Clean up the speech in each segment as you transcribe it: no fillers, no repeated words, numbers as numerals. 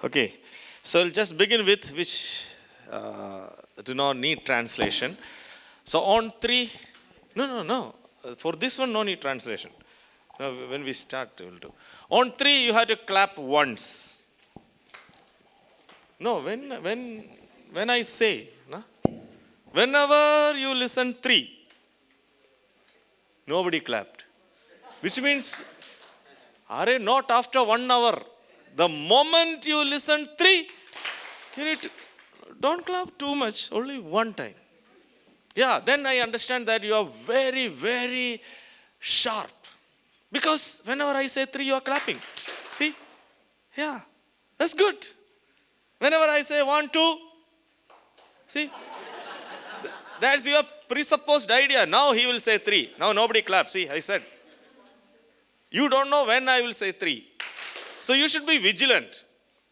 Okay, so I'll just begin with which do not need translation. So on three, no. For this one, no need translation. No, when we start, we'll do. On three, you have to clap once. No, when I say, no? Whenever you listen three, nobody clapped. Which means, are not after 1 hour. The moment you listen three, you need to, don't clap too much, only one time. Yeah, then I understand that you are very, very sharp. Because whenever I say three, you are clapping. See? Yeah, that's good. Whenever I say 1, 2, see? That's your presupposed idea. Now he will say three. Now nobody claps. See, I said. You don't know when I will say three. So you should be vigilant.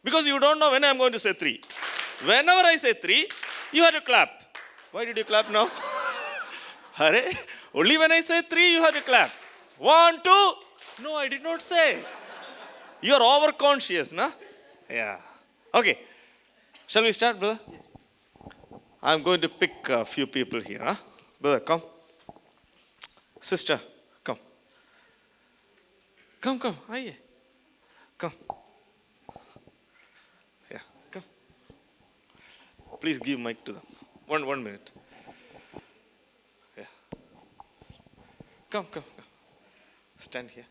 Because you don't know when I am going to say three. Whenever I say three, you have to clap. Why did you clap now? Hare? Only when I say three, you have to clap. 1, 2. No, I did not say. You are overconscious, no? Yeah. Okay. Shall we start, brother? Yes. I'm going to pick a few people here. Huh? Brother, come. Sister, come. Come. Aye. Come. Yeah, come. Please give mic to them. One minute. Yeah. Come. Stand here.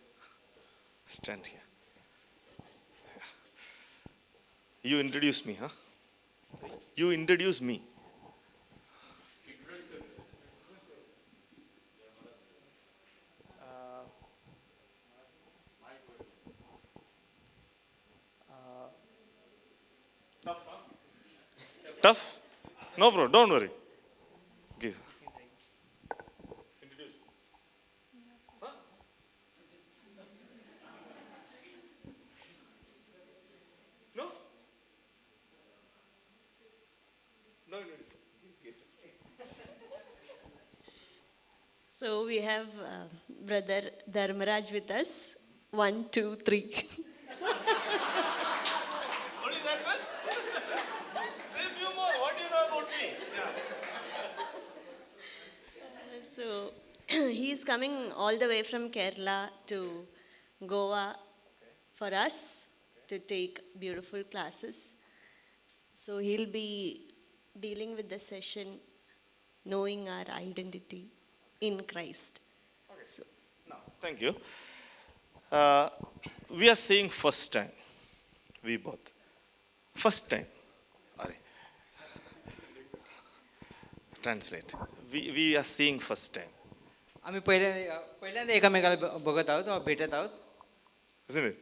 Yeah. You introduce me, huh? You introduce me. Tough? No, bro, don't worry. Give. Introduce. Huh? No? No. So we have Brother Dharmaraj with us. 1, 2, 3. Only that much? Say a few more. What do you know about me? Yeah. So he's coming all the way from Kerala to Goa for us to take beautiful classes. So he'll be dealing with the session, knowing our identity in Christ. Okay. So, Now, thank you. We are saying first time. We both. First time. Are translate. We are seeing first time. आम्ही पहिल्यांदा एकमेकाला बघत आहोत भेटत आहोत. Isn't it?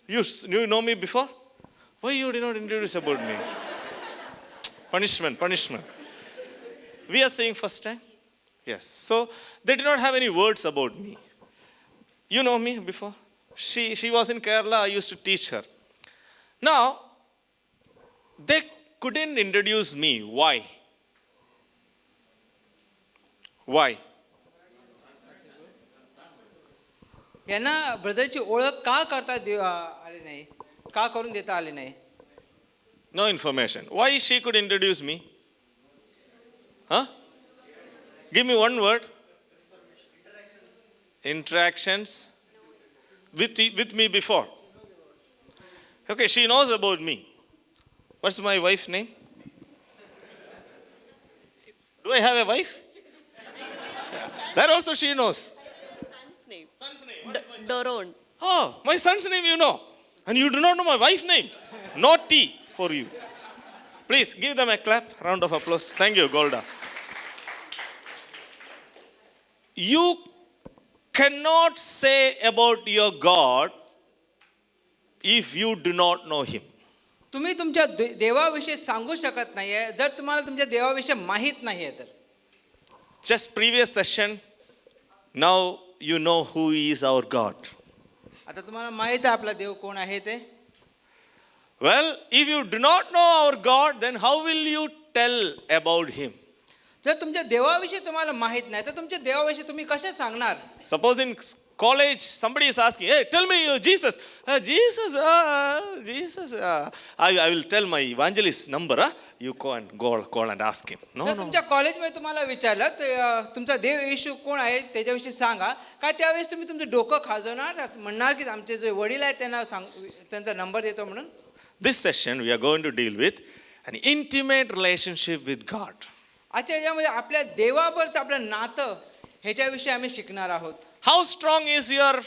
You know me before? Why you did not introduce about me? Punishment. We are saying first time? Yes. So they did not have any words about me. You know me before? She was in Kerala, I used to teach her. Now, they couldn't introduce me. Why? यांना ब्रदरची ओळख का करता आली नाही, का करून देता आली नाही? No information. Why she could introduce me? Huh? Give me one word. Interactions. With me before. Okay, she knows about me. What's my wife's name? Do I have a wife? That also she knows. son's name. Son's name. What is my son's Doron. name? Oh, my son's name you know. And you do not know my wife's name. Naughty for you. Please give them a clap, round of applause. Thank you, Golda. You cannot say about your God if you do not know Him. तुम्ही तुमच्या देवाविषयी सांगू शकत नाहीये जर तुम्हाला तुमच्या देवाविषयी माहित नाहीये तर. Just previous session, now you know who is our God. आता तुम्हाला माहित आहे आपला देव कोण आहे ते. Well, if you do not know our God, then how will you tell about Him? जर तुमच्या देवाविषयी तुम्हाला माहित नाही तर तुमच्या देवाविषयी तुम्ही कसे सांगणार? Suppose in college, somebody is asking, hey, tell me Jesus. Jesus. I will tell my evangelist number. You call and ask him. No, जर no. तुमच्या कॉलेजमध्ये तुम्हाला विचारलं तर तुमचा देव येशू कोण आहे त्याच्याविषयी सांगा. काय त्यावेळेस तुम्ही तुमचं डोकं खाजवणार असं म्हणणार की आमचे जे वडील आहेत त्यांना त्यांचा नंबर देतो म्हणून. This session we are going to deal with an intimate relationship with God. आजच्या याच्यामध्ये आपल्या देवाबरोबरचं आपलं नातं ह्याच्याविषयी आम्ही शिकणार आहोत. How strong is your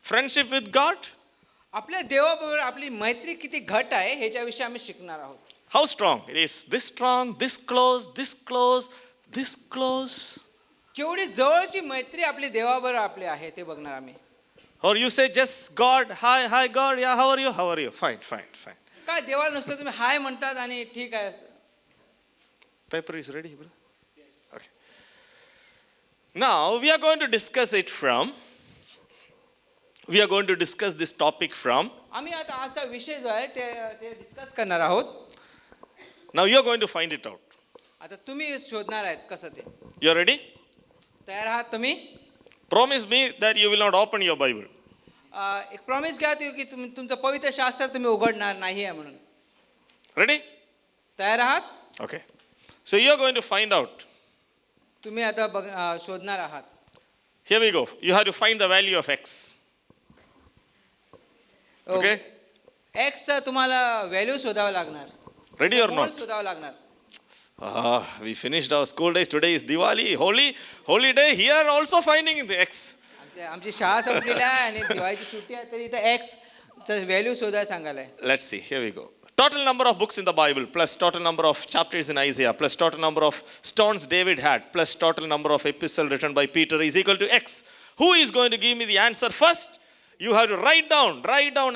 friendship with God? आपल्या देवाबरोबर आपली मैत्री किती घट आहे ह्याच्याविषयी आम्ही शिकणार आहोत. How strong? It is this strong, this close, this close, this close. केवढी जवळची मैत्री आपली देवाबरोबर आपली आहे ते बघणार आम्ही. Or you say just God, hi God, yeah, how are you? How are you? Fine. काय देवाला नुसतं तुम्ही हाय म्हणतात आणि ठीक आहे. Paper is ready, brother? Okay. Now we are going to discuss this topic from. आम्ही आता आजचा विषय जो आहे ते डिस्कस करणार आहोत. Now you are going to find it out. आता तुम्ही शोधणार आहेत कसं ते. You are ready? तयार आहात तुम्ही. Promise me that you will not open your Bible. एक प्रॉमिस घ्या की तुम्ही तुमचं पवित्र शास्त्र तुम्ही उघडणार नाही आहे म्हणून. Ready? तयार आहात. Okay. So you are going to find out. तुम्ही आता शोधणार आहात. Here we go. You have to find the value of x. Okay? X तुम्हाला व्हॅल्यू शोधावं लागणार. Ready or not? शोधावं लागणार. We finished our school days. Today is Diwali, holy day. Here also finding the x. आमची शाळा संपलेली आहे आणि दिवाळीची सुट्टी आहे तरी इथं एक्स व्हॅल्यू शोधायला सांगायला आहे. Let's see. Here we go. Total number of books in the Bible, plus total number of chapters in Isaiah, plus total number of stones David had, plus total number of epistles written by Peter is equal to x. Who is going to give me the answer first? You have to write down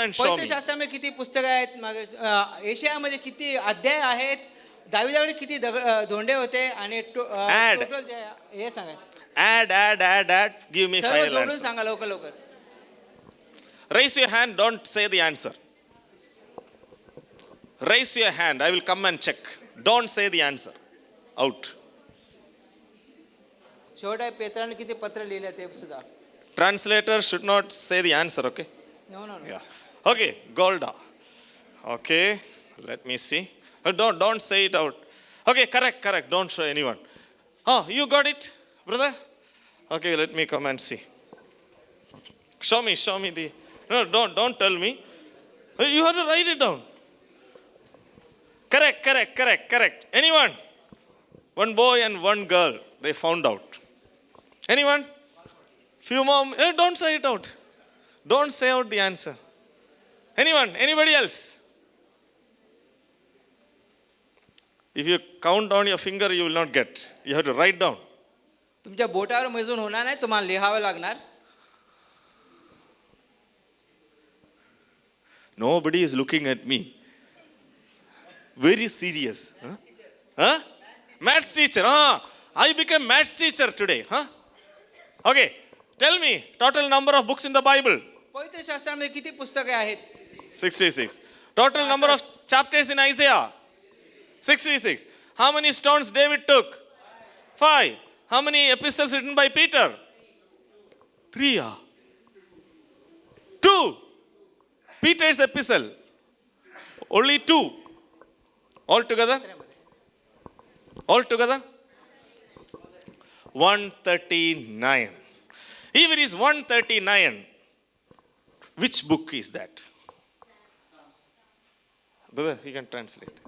and show पवित्र me. शास्त्रामध्ये किती पुस्तकं आहेत, एशियामध्ये किती अध्याय आहेत, दाविदाकडे किती धोंडे होते आणि टोटल हे सांगा. Add. Give me सर्व final जोडून answer. सांगा लवकर. Raise your hand. Don't say the answer. Raise your hand. I will come and check. Don't say the answer. Out. शेवट पेत्राने किती पत्र लिहिले ते सुद्धा. Translator should not say the answer, okay? No. Yeah. Okay, Golda. Okay, let me see. Don't say it out. Okay, correct. Don't show anyone. Oh, you got it, brother? Okay, let me come and see. Show me the. No, don't tell me. You have to write it down. Correct. Anyone? One boy and one girl, they found out. Anyone? Few more. Don't say it out. Don't say out the answer. Anyone? Anybody else? If you count on your finger, you will not get. You have to write down. तुमच्या बोटावर मोजून होणार नाही, तुम्हाला लिहावं लागणार. Nobody is looking at me. Very serious. Huh? Maths teacher. I became maths teacher today. Okay. Tell me, total number of books in the Bible? पवित्र शास्त्रामध्ये किती पुस्तके आहेत? 66. Total number of chapters in Isaiah? 66. How many stones David took? 5. How many epistles written by Peter? 3. 2. Peter's epistle. Only 2. All together? 139. If it is 139, which book is that? Brother, you can translate.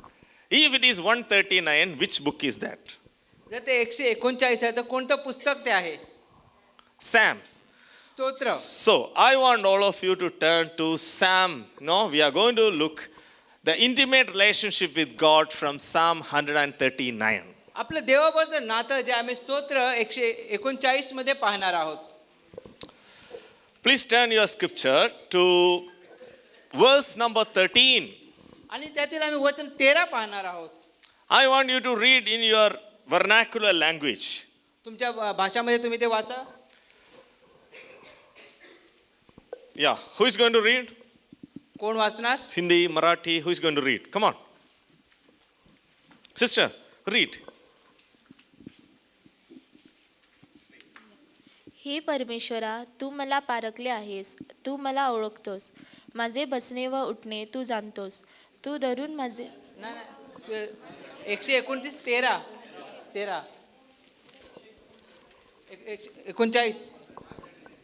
If it is 139, which book is that? जर ते 139 आहे तर कोणतं पुस्तक ते आहे? Psalms. स्तोत्र. So, I want all of you to turn to Psalm. No, we are going to look the intimate relationship with God from Psalm 139. आपलं देवाबरोबरचं नातं जे आम्ही स्तोत्र 139 मध्ये पाहणार आहोत. Please turn your scripture to verse number 13. आणि त्यातील आम्ही वचन 13 पाहणार आहोत. I want you to read in your vernacular language. तुमच्या भाषामध्ये तुम्ही ते वाचा. Yeah, who is going to read? कोण वाचणार? Hindi, Marathi, who is going to read? Come on. Sister, read. हे परमेश्वरा, तू मला पारखले आहेस, तू मला ओळखतोस. माझे बसणे व उठणे तू जाणतोस. तू धरून माझे नाही नाही 129 13 13 39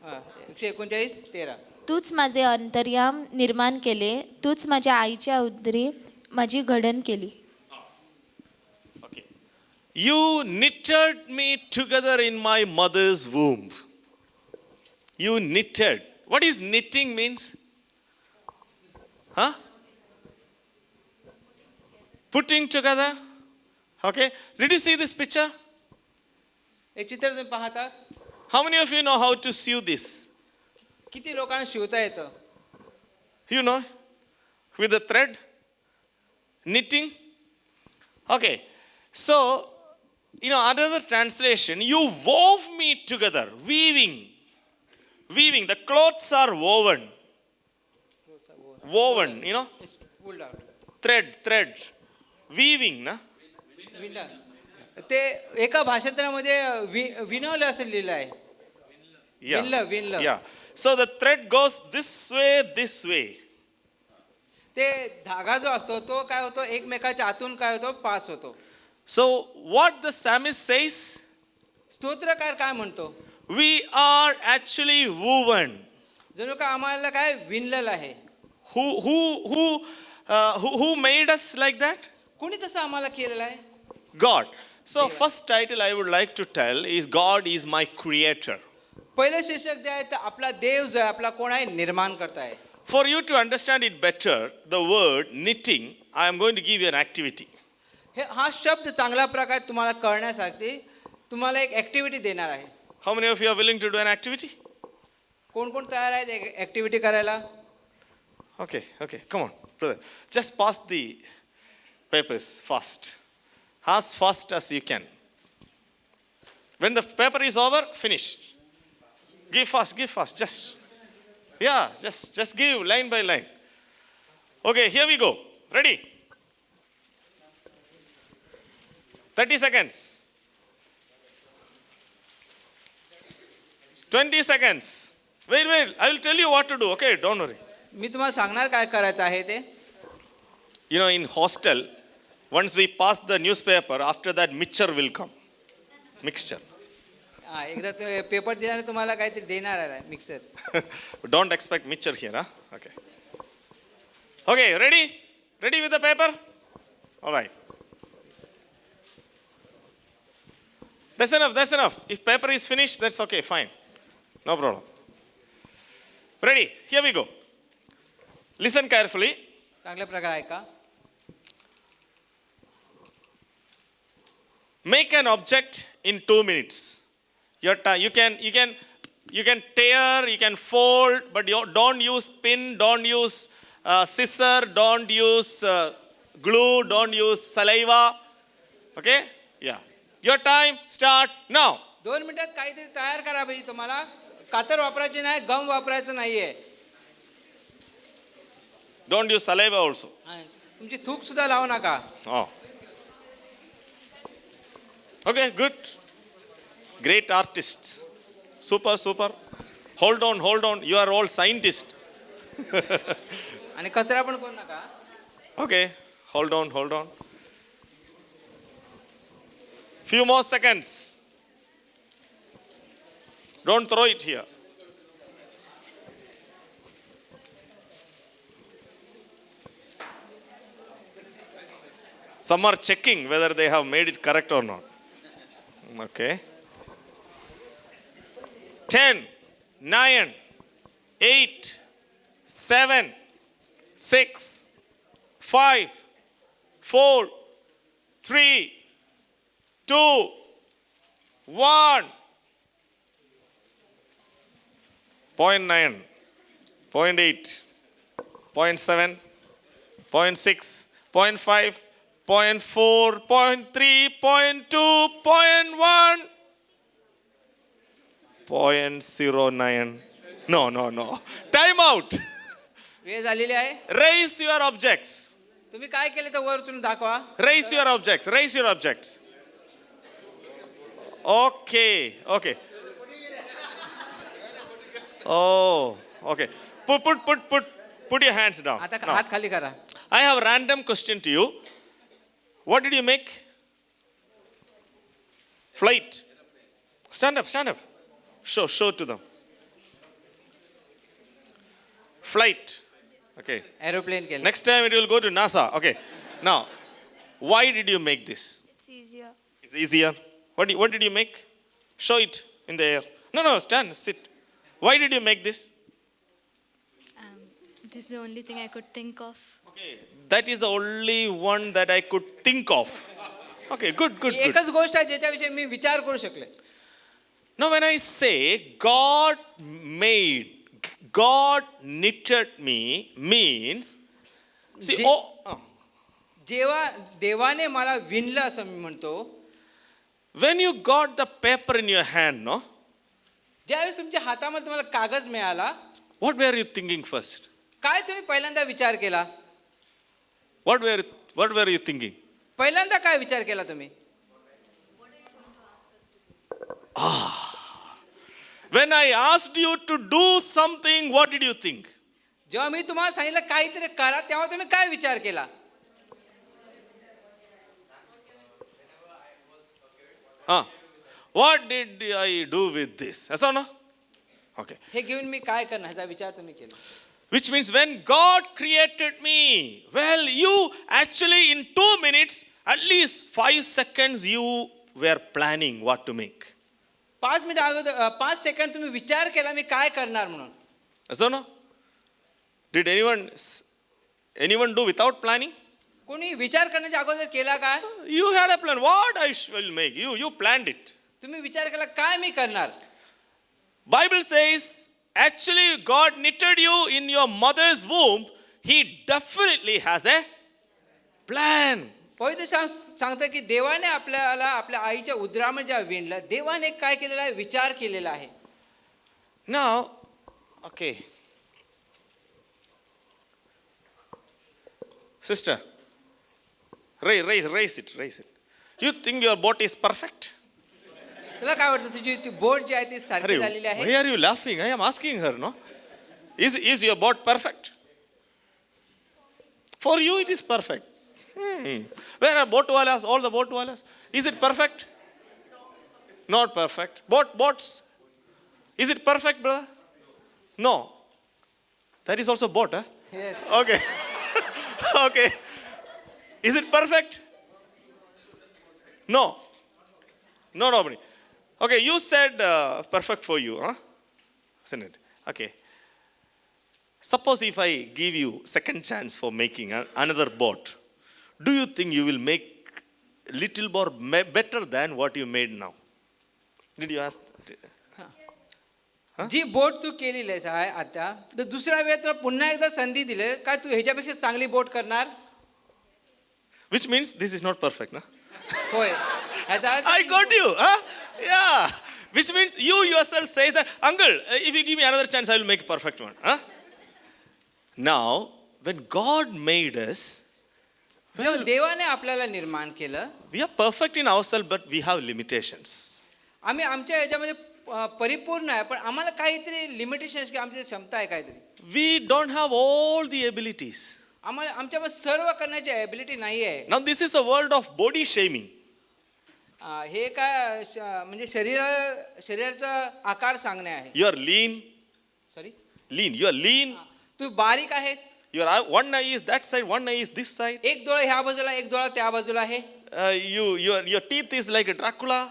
हां 139 13 तूच माझे अंतर्याम निर्माण केले, तूच माझ्या आईच्या उदरी माझी घडण केली. Okay. You knitted me together in my mother's womb. You knitted. What is knitting means? Huh? Putting together. Okay. Did you see this picture? हे चित्र तुम्ही पाहता How many of you know how to sew this? किती लोकांना शिवता येतं You know? With the thread? Knitting? Okay. So, another translation, you wove me together, weaving. Weaving. The clothes are woven. Woven, Pulled out. thread. Weaving, na? विणलं. ते एका भाषांतरामध्ये विणवलं असं लिहिलं आहे विणलं. Yeah. So the thread goes this way. ते धागा जो असतो तो काय होतो एकमेकाच्या आतून काय होतो पास होतो. So what the psalmist says, स्तोत्रकार काय म्हणतो we are actually woven. जणू का आम्हाला काय विणलेलं आहे. Who made us like that? कोणी तसं आम्हाला केलेलं आहे God. So first title I would like to tell is God is my creator. पहिलं शीर्षक जे आहे तर आपला देव जो आहे आपला कोण आहे निर्माण करता आहे. For you to understand it better, the word knitting, I am going to give you an activity. हा शब्द चांगल्या प्रकारे तुम्हाला कळण्यासाठी तुम्हाला एक ऍक्टिव्हिटी देणार आहे. How many of you are willing to do an activity? कोण कोण तयार आहेत ऍक्टिव्हिटी करायला. Okay, come on, brother. Just pass the papers fast. As fast as you can. When the paper is over, finish. Give fast. Just give line by line. Okay, here we go. Ready? 30 seconds. 20 seconds. Wait. I will tell you what to do. Okay, don't worry. मी तुम्हाला सांगणार काय करायचं आहे ते. In hostel, once we pass the newspaper, after that mixture will come. Mixture. हा एकदा ते paper दिल्याने तुम्हाला काहीतरी देणार आहे mixer. Don't expect mixture here, huh? Okay, ready? Ready with the paper? All right. That's enough. If paper is finished, that's okay, fine. No problem. Ready? Here we go. Listen carefully. चांगल्या प्रकारे ऐका. Make an object in 2 minutes. Your time. You can tear, you can fold, but don't use pin, don't use scissor, don't use glue, don't use saliva. Okay? Yeah. Your time start now. 2 मिनिटात काहीतरी तयार करा पाहिजे तुम्हाला. कातर वापरायची नाही, गम वापरायचं नाहीये. Don't use saliva also. तुमची थूक सुद्धा लावू नका. Oh. Okay, good. Great artists. Super. Hold on. You are all scientists. आणि कचरा पण करू नका. Okay, hold on. Few more seconds. Don't throw it here. Some are checking whether they have made it correct or not. Okay. 10, 9, 8, 7, 6, 5, 4, 3, 2, 1. 0.9, 0.8, 0.7, 0.6, 0.5, 0.4, 0.3, 0.2, 0.1, 0.09. No. Time out. वेळ झालेली आहे. Raise your objects. तुम्ही काय केले तर वर उचलून दाखवा. Raise your objects. Okay. Oh, okay. Put your hands down. आता Now, हात खाली करा. I have a random question to you. What did you make? Flight. Stand up. Show to them. Flight. Okay. Aeroplane केलं. Next time it will go to NASA. Okay. Now, why did you make this? It's easier. It's easier. What did you make? Show it in the air. No, stand, sit. Why did you make this? This is the only thing I could think of. Okay. That is the only one that I could think of. Okay, good. एकच गोष्ट आहे ज्याच्याविषयी मी विचार करू शकले. Now, when I say God knitted me, means, see, जेव्हा देवाने मला विणलं असं मी म्हणतो. when you got the paper in your hand, no? ज्यावेळेस तुमच्या हातामध्ये तुम्हाला कागद मिळाला, What were you thinking first? काय तुम्ही पहिल्यांदा विचार केला? What were you thinking? पहिल्यांदा काय विचार केला तुम्ही? When I asked you to do something, what did you think? जेव्हा मी तुम्हाला सांगितलं काहीतरी करा, तेव्हा तुम्ही काय विचार केला? What did I do with this? Yes or no? Okay. हे घेऊन मी काय करणार ह्याचा विचार तुम्ही केला. Which means when God created me, well, you actually in 2 minutes, at least 5 seconds, you were planning what to make. 5 minute अगोदर 5 second तुम्ही विचार केला मी काय करणार म्हणून. Yes or no? Did anyone do without planning? कोणी विचार करण्याच्या अगोदर केला काय? You had a plan. What I will make. You planned it. तुम्ही विचार केला काय मी करणार. Bible says, actually God knitted you in your mother's womb. He definitely has a plan. पवित्र सांगतं की देवाने आपल्याला आपल्या आईच्या उदरामध्ये जेव्हा विणलं, देवाने काय केलेला आहे? विचार केलेला आहे. Now, okay. Sister, raise it. You think your boat is perfect? तुला काय वाटतं तुझी ती बोट जी आहे ती सारखी झालेली Why आहे? are you laughing? I am asking her, no? Is your boat perfect? For you it is perfect. Where are boat walas? All the boat walas? Is it perfect? Not perfect. Boats? Is it perfect, brother? No. That is also boat, huh? Yes. Okay. Okay. Is it perfect? No. No, nobody. Okay, you said perfect for you, huh? Isn't it? Okay. Suppose if I give you second chance for making another boat, do you think you will make little more better than what you made now? Did you ask? जी boat तू केलेली आहे आता, तर दुसऱ्या वेळेस तुला पुन्हा एकदा संधी दिली, काय तू ह्याच्यापेक्षा चांगली बोट करणार? Which means this is not perfect, no? होय. ह्याचा अर्थ I got you, huh? Yeah. Which means you yourself say that, uncle, if you give me another chance, I will make a perfect one, huh? Now, when God made us, जेव्हा देवाने आपल्याला निर्माण केलं, we are perfect in ourselves, but we have limitations. आम्ही आमच्या ह्याच्यामध्ये परिपूर्ण आहे, पण आम्हाला काहीतरी लिमिटेशन्स किंवा आमची क्षमता आहे काहीतरी. We don't have all the abilities. आम्हाला आमच्यामध्ये सर्व करण्याची एबिलिटी नाही आहे. Now, this is a world of body shaming. हे काय म्हणजे शरीराचा आकार सांगणे आहे. You are lean. Sorry, Lean. You are lean. तू बारीक आहेस. Your one eye is that side, one eye is this side. एक डोळा ह्या बाजूला, एक डोळा त्या बाजूला आहे. Your teeth is like a Dracula.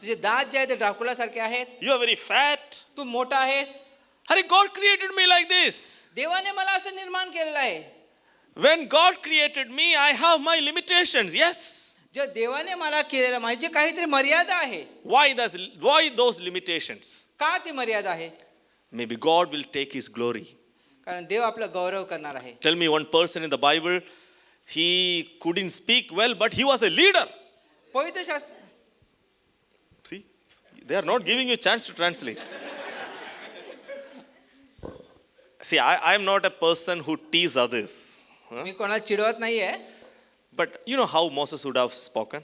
तुझे दात जे आहे ते ड्राकुला सारखे आहेत. You are very fat. तू मोठा आहेस. Hurry, God created me like this. देवाने मला असं निर्माण केलेलं आहे. When God created me, I have my limitations. Yes. जे देवाने मला केलेलं माझी काहीतरी मर्यादा आहे. Why those limitations? का ती मर्यादा आहे? Maybe God will take His glory. कारण देव आपला गौरव करणार आहे. Tell me one person in the Bible, he couldn't speak well, but he was a leader. पवित्र शास्त्र. See, they are not giving you a chance to translate. See, I am not a person who tease others. मी कोणाला चिडवत नाहीये. But you know how Moses would have spoken?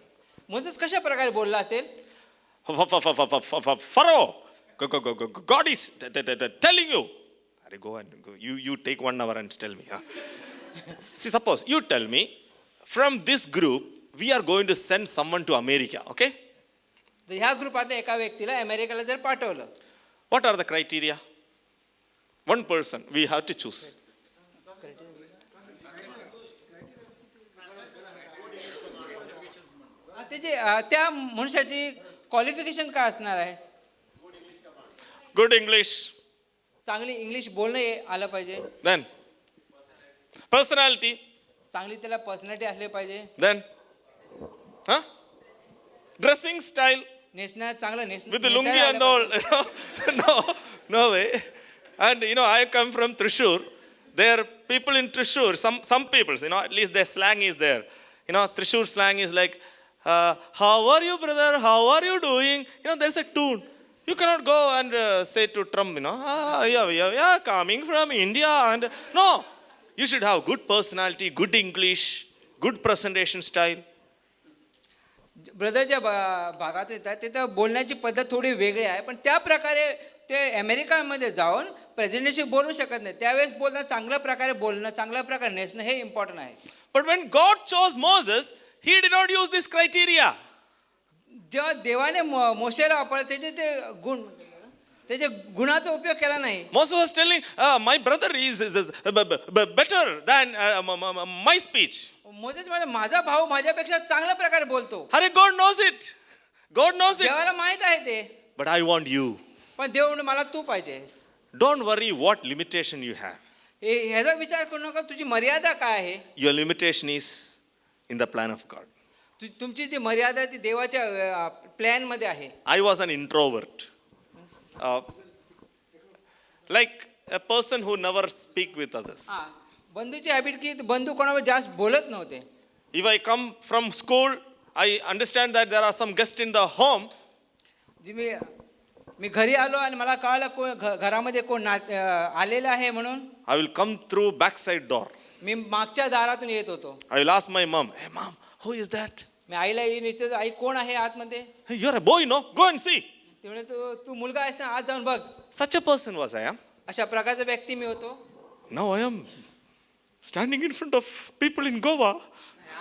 Moses कशा प्रकारे बोलला असेल? Pharaoh, God is telling you. Arey, go and go. You take 1 hour and tell me. Huh? See, suppose you tell me, from this group, we are going to send someone to America, okay? जर ह्या ग्रुपातल्या एका व्यक्तीला अमेरिकेला जर पाठवलं, What are the criteria? One person, we have to choose. त्याची त्या मनुष्याची क्वालिफिकेशन काय असणार आहे? Good English. चांगली इंग्लिश बोलणं आलं पाहिजे, Then, personality. चांगली त्याला पर्सनॅलिटी असली पाहिजे, Then, huh? Dressing style. चांगलं With the lungi and all. No way. And I come from Thrissur. There are people in Thrissur, some people, at least their slang is there. Thrissur slang is like, how are you, brother? How are you doing? There's a tune. You cannot go and say to Trump, yeah, coming from India. And no, you should have good personality, good English, good presentation style. Brother ज्या भागात येतात तिथं बोलण्याची पद्धत थोडी वेगळी आहे, पण त्या प्रकारे ते अमेरिकामध्ये जाऊन प्रेझिडेंटशी बोलू शकत नाही. त्यावेळेस बोलणं, चांगल्या प्रकारे बोलणं, चांगल्या प्रकारे नेसणं हे इम्पॉर्टंट आहे. But when God chose Moses, he did not use this criteria. जेव्हा देवाने मोशेला वापरलं त्याचे गुणाचा उपयोग केला नाही. Moses was telling, my brother is better than my speech. Moses म्हणजे माझा भाऊ माझ्यापेक्षा चांगल्या प्रकारे बोलतो. Hare, God knows it. God knows it. देवाला माहित आहे ते, But I want you. पण देव म्हणतो मला तू पाहिजेस. Don't worry what limitation you have. ह्याचा विचार करू नका तुझी मर्यादा काय आहे. Your limitation is in the plan of God. तुमची जी मर्यादा ती देवाच्या प्लॅन मध्ये आहे. I was an introvert. Like a person who never speak with others. बंधूची हॅबिट की बंधू कोणावर जास्त बोलत नव्हते. If I come from school, I understand that there are some guests in the home. जी मी घरी आलो आणि मला कळलं कोण घरामध्ये कोण आलेलं आहे म्हणून I will come through backside door. मी मागच्या दारातून येत होतो. I will ask my mom, hey mom, who is that? मी आईला येऊन विचारतो, आई कोण आहे आतमध्ये? Hey, you're a boy, no? Go and see. ते म्हणे तू मुलगा आहेस ना, आज जाऊन बघ. Such a person was I am. अशा प्रकारचा व्यक्ती मी होतो. Now I am standing in front of people in Goa.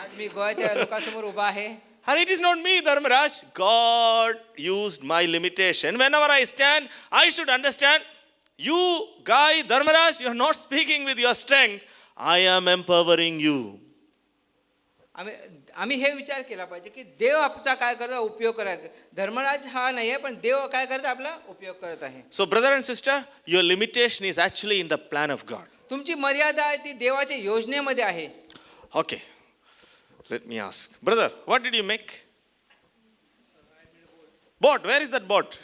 आज मी गोव्याच्या लोकांसमोर उभा आहे. And it is not me, Dharmaraj. God used my limitation. Whenever I stand, I should understand, you guy, Dharmaraj, you are not speaking with your strength. I am empowering you. आम्ही हे विचार केला पाहिजे की देव आपला काय करता उपयोग करत. धर्मराज हा नाही आहे, पण देव काय करत आपला उपयोग करत आहे. So brother and sister, your limitation is actually in the plan of God. तुमची मर्यादा आहे ती देवाच्या योजनेमध्ये आहे. Okay. Let me ask. Brother, what did you make? Boat. Where is that boat?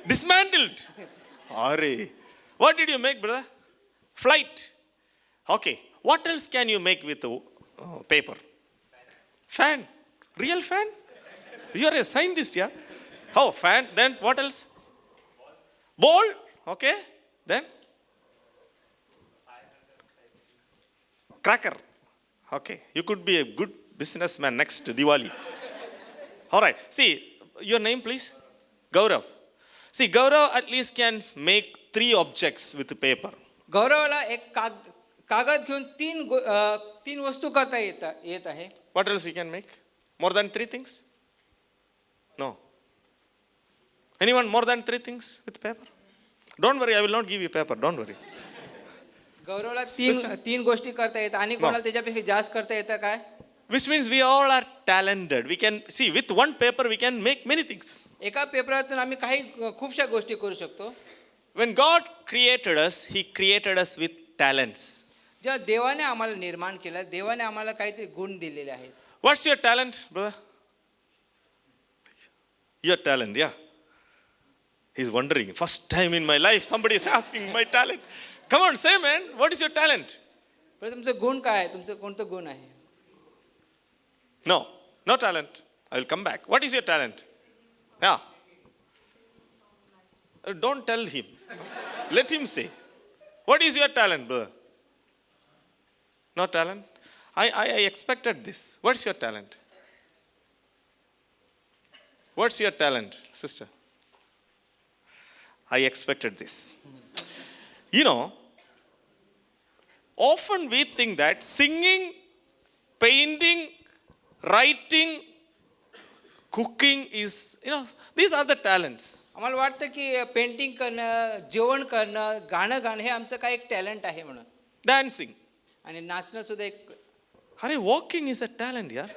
Dismantled. Arey. What did you make, brother? Flight. Okay. What else can you make with paper? Fan. Real fan? You are a scientist, yeah? Oh, fan. Then what else? Ball. Okay. Then? Cracker. Okay, you could be a good businessman next Diwali. All right, see, your name please? Gaurav. See, Gaurav at least can make 3 objects with the paper. गौरवला एक कागद घेऊन तीन वस्तू करता येत आहे. What else you can make? More than 3 things? No. Anyone more than 3 things with paper? Don't worry, I will not give you paper, don't worry. गौरवला तीन गोष्टी करता येतात आणि कोणाला त्याच्यापेक्षा जास्त करता येतं काय? Which means we all are talented. We can see with one paper we can make many things. एका पेपरातून आम्ही काही खूपशा गोष्टी करू शकतो. When God created us, He created us with talents. जेव्हा देवाने आम्हाला निर्माण केलं, देवाने आम्हाला काहीतरी गुण दिलेले आहेत. What's your talent, brother? Your talent, yeah. He's wondering. First time in my life somebody is asking my talent. Come on, say man, what is your talent? पण तुमचं गुण काय आहे? तुमचं कोणतं गुण आहे? No talent. I will come back. What is your talent? Yeah. Don't tell him. Let him say. What is your talent, brother? No talent? I expected this. What's your talent? What's your talent, sister? I expected this. You know, often we think that singing, painting, writing, cooking is, these are the talents. आम्हाला वाटतं की painting करणं, जेवण करणं, गाणं गाणं हे आमचं काय एक टॅलेंट आहे म्हणून. Dancing. आणि नाचणं सुद्धा एक, Are walking is a talent, yeah?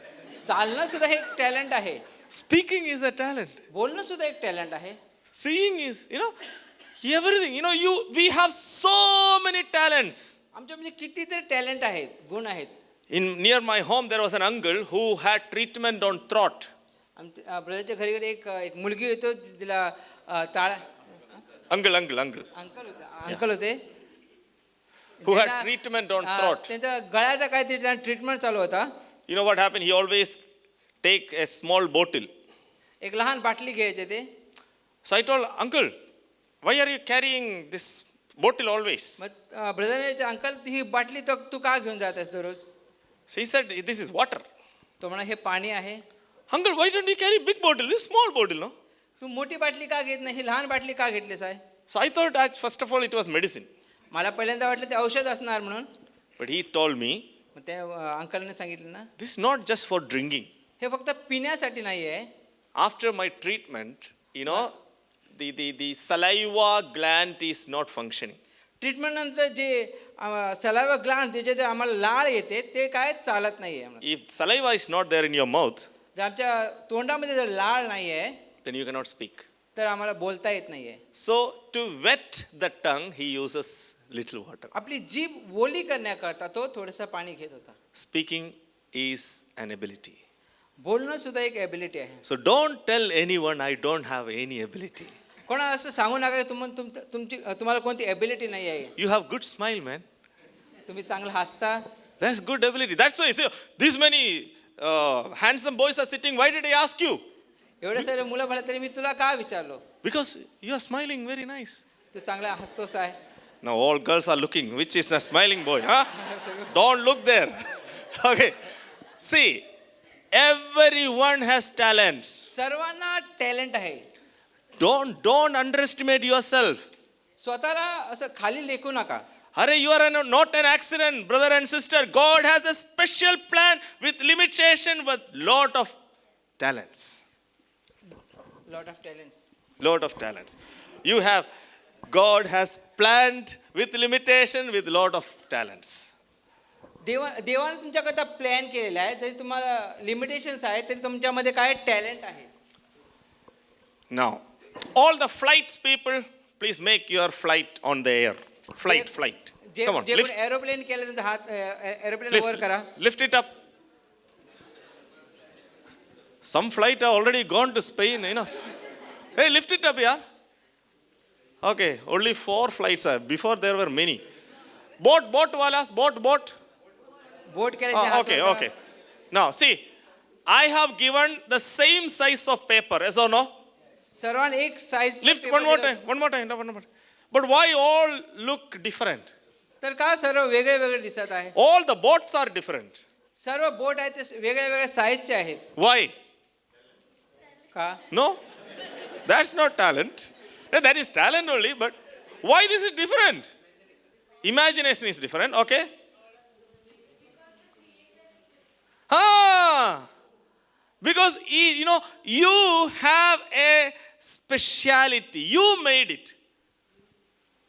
चालणं सुद्धा हे एक टॅलेंट आहे. Speaking is a talent. बोलणं सुद्धा एक टॅलेंट आहे. Seeing is, everything. We have so many talents. आमच्या म्हणजे कितीतरी टॅलेंट आहेत, गुण आहेत. Near my home, there was an uncle who had treatment on throat. आमच्या ब्रदरच्या घरीकडे एक मुलगी होती, तिला टाळा Uncle. अंकल होते. Who had त्यांना, treatment on throat. त्यांच्या गळ्याचा काहीतरी त्यांना ट्रीटमेंट चालू होता. You know what happened? He always take a small bottle. एक लहान बाटली घ्यायचे ते. So I told, Uncle, why are you carrying this bottle always? मग ब्रदरने अंकल ही बाटली तर तू का घेऊन जातेस दररोज? So he said, this is water. तो म्हणा हे पाणी आहे. Uncle, why don't you carry big bottle? This small bottle, no? तू मोठी बाटली का घेत नाही, ही लहान बाटली का घेतलीस आहे? So I thought, first of all, it was medicine. मला पहिल्यांदा वाटलं ते औषध असणार म्हणून. But he told me, मग त्या अंकलने सांगितलं ना, this is not just for drinking. हे फक्त पिण्यासाठी नाही आहे. After my treatment, the saliva gland is not functioning. Treatment नंतर जे सलाइवा ग्लँड त्याचे ते आम्हाला लाळ येते ते काय चालत नाही आहे. If saliva is not there in your mouth, जर आमच्या तोंडामध्ये जर लाळ नाही आहे then you cannot speak. तर आम्हाला बोलता येत नाही आहे. So to wet the tongue, he uses little water. आपली जीभ ओली करण्याकरता तो थोडंसं पाणी घेत होता. Speaking is an ability. बोलणं सुद्धा एक एबिलिटी आहे. So don't tell anyone I don't have any ability. कोणाला असं सांगू नका तुम्हाला कोणती एबिलिटी नाही आहे. You have good smile, man. तुम्ही चांगलं हसता. That's good ability. That's why see, these many handsome boys are sitting. Why did I ask you? एवढे सारे मुलं भरले तरी मी तुला का विचारलो? Because you are smiling very nice. तू चांगला हसतोस आहे. Now all girls are looking. Which is the smiling boy? Huh? Don't look there. Okay. See, everyone has talents. सर्वांना टॅलेंट आहे. Don't underestimate yourself. स्वतःला असं खाली लेखू नका. Hare, you are not an accident, brother and sister. God has a special plan with limitation, but lot of talents. Lot of talents. Lot of talents. God has planned with limitation, with lot of talents. देवाने तुमच्याकरता plan केलेला आहे. जरी तुम्हाला limitations आहेत तरी तुमच्यामध्ये काय talent आहे. Now, all the flights people, please make your flight on the air. Flight. Come on, J lift, कोण एरोप्लेन केलं त्यांचा हात एरोप्लेन वर करा. lift it up. Some flight are already gone to Spain, Hey, lift it up, yeah. Okay, only 4 flights are. Before there were many. Boat, walas, boat. Boat केलं त्यांच्या हात वर करा. Okay. Now, see, I have given the same size of paper, yes or no? सर्वांना एक size. Lift one more time. But why all look different? तर का सर्व वेगळे वेगळे दिसत आहे. All the boats are different. सर्व बोट आहेत ते वेगळ्या वेगळ्या साईजचे आहेत. Why? का? No? That's not talent. That is talent only, but why this is different? Imagination is different, okay? Because you have a speciality. You made it.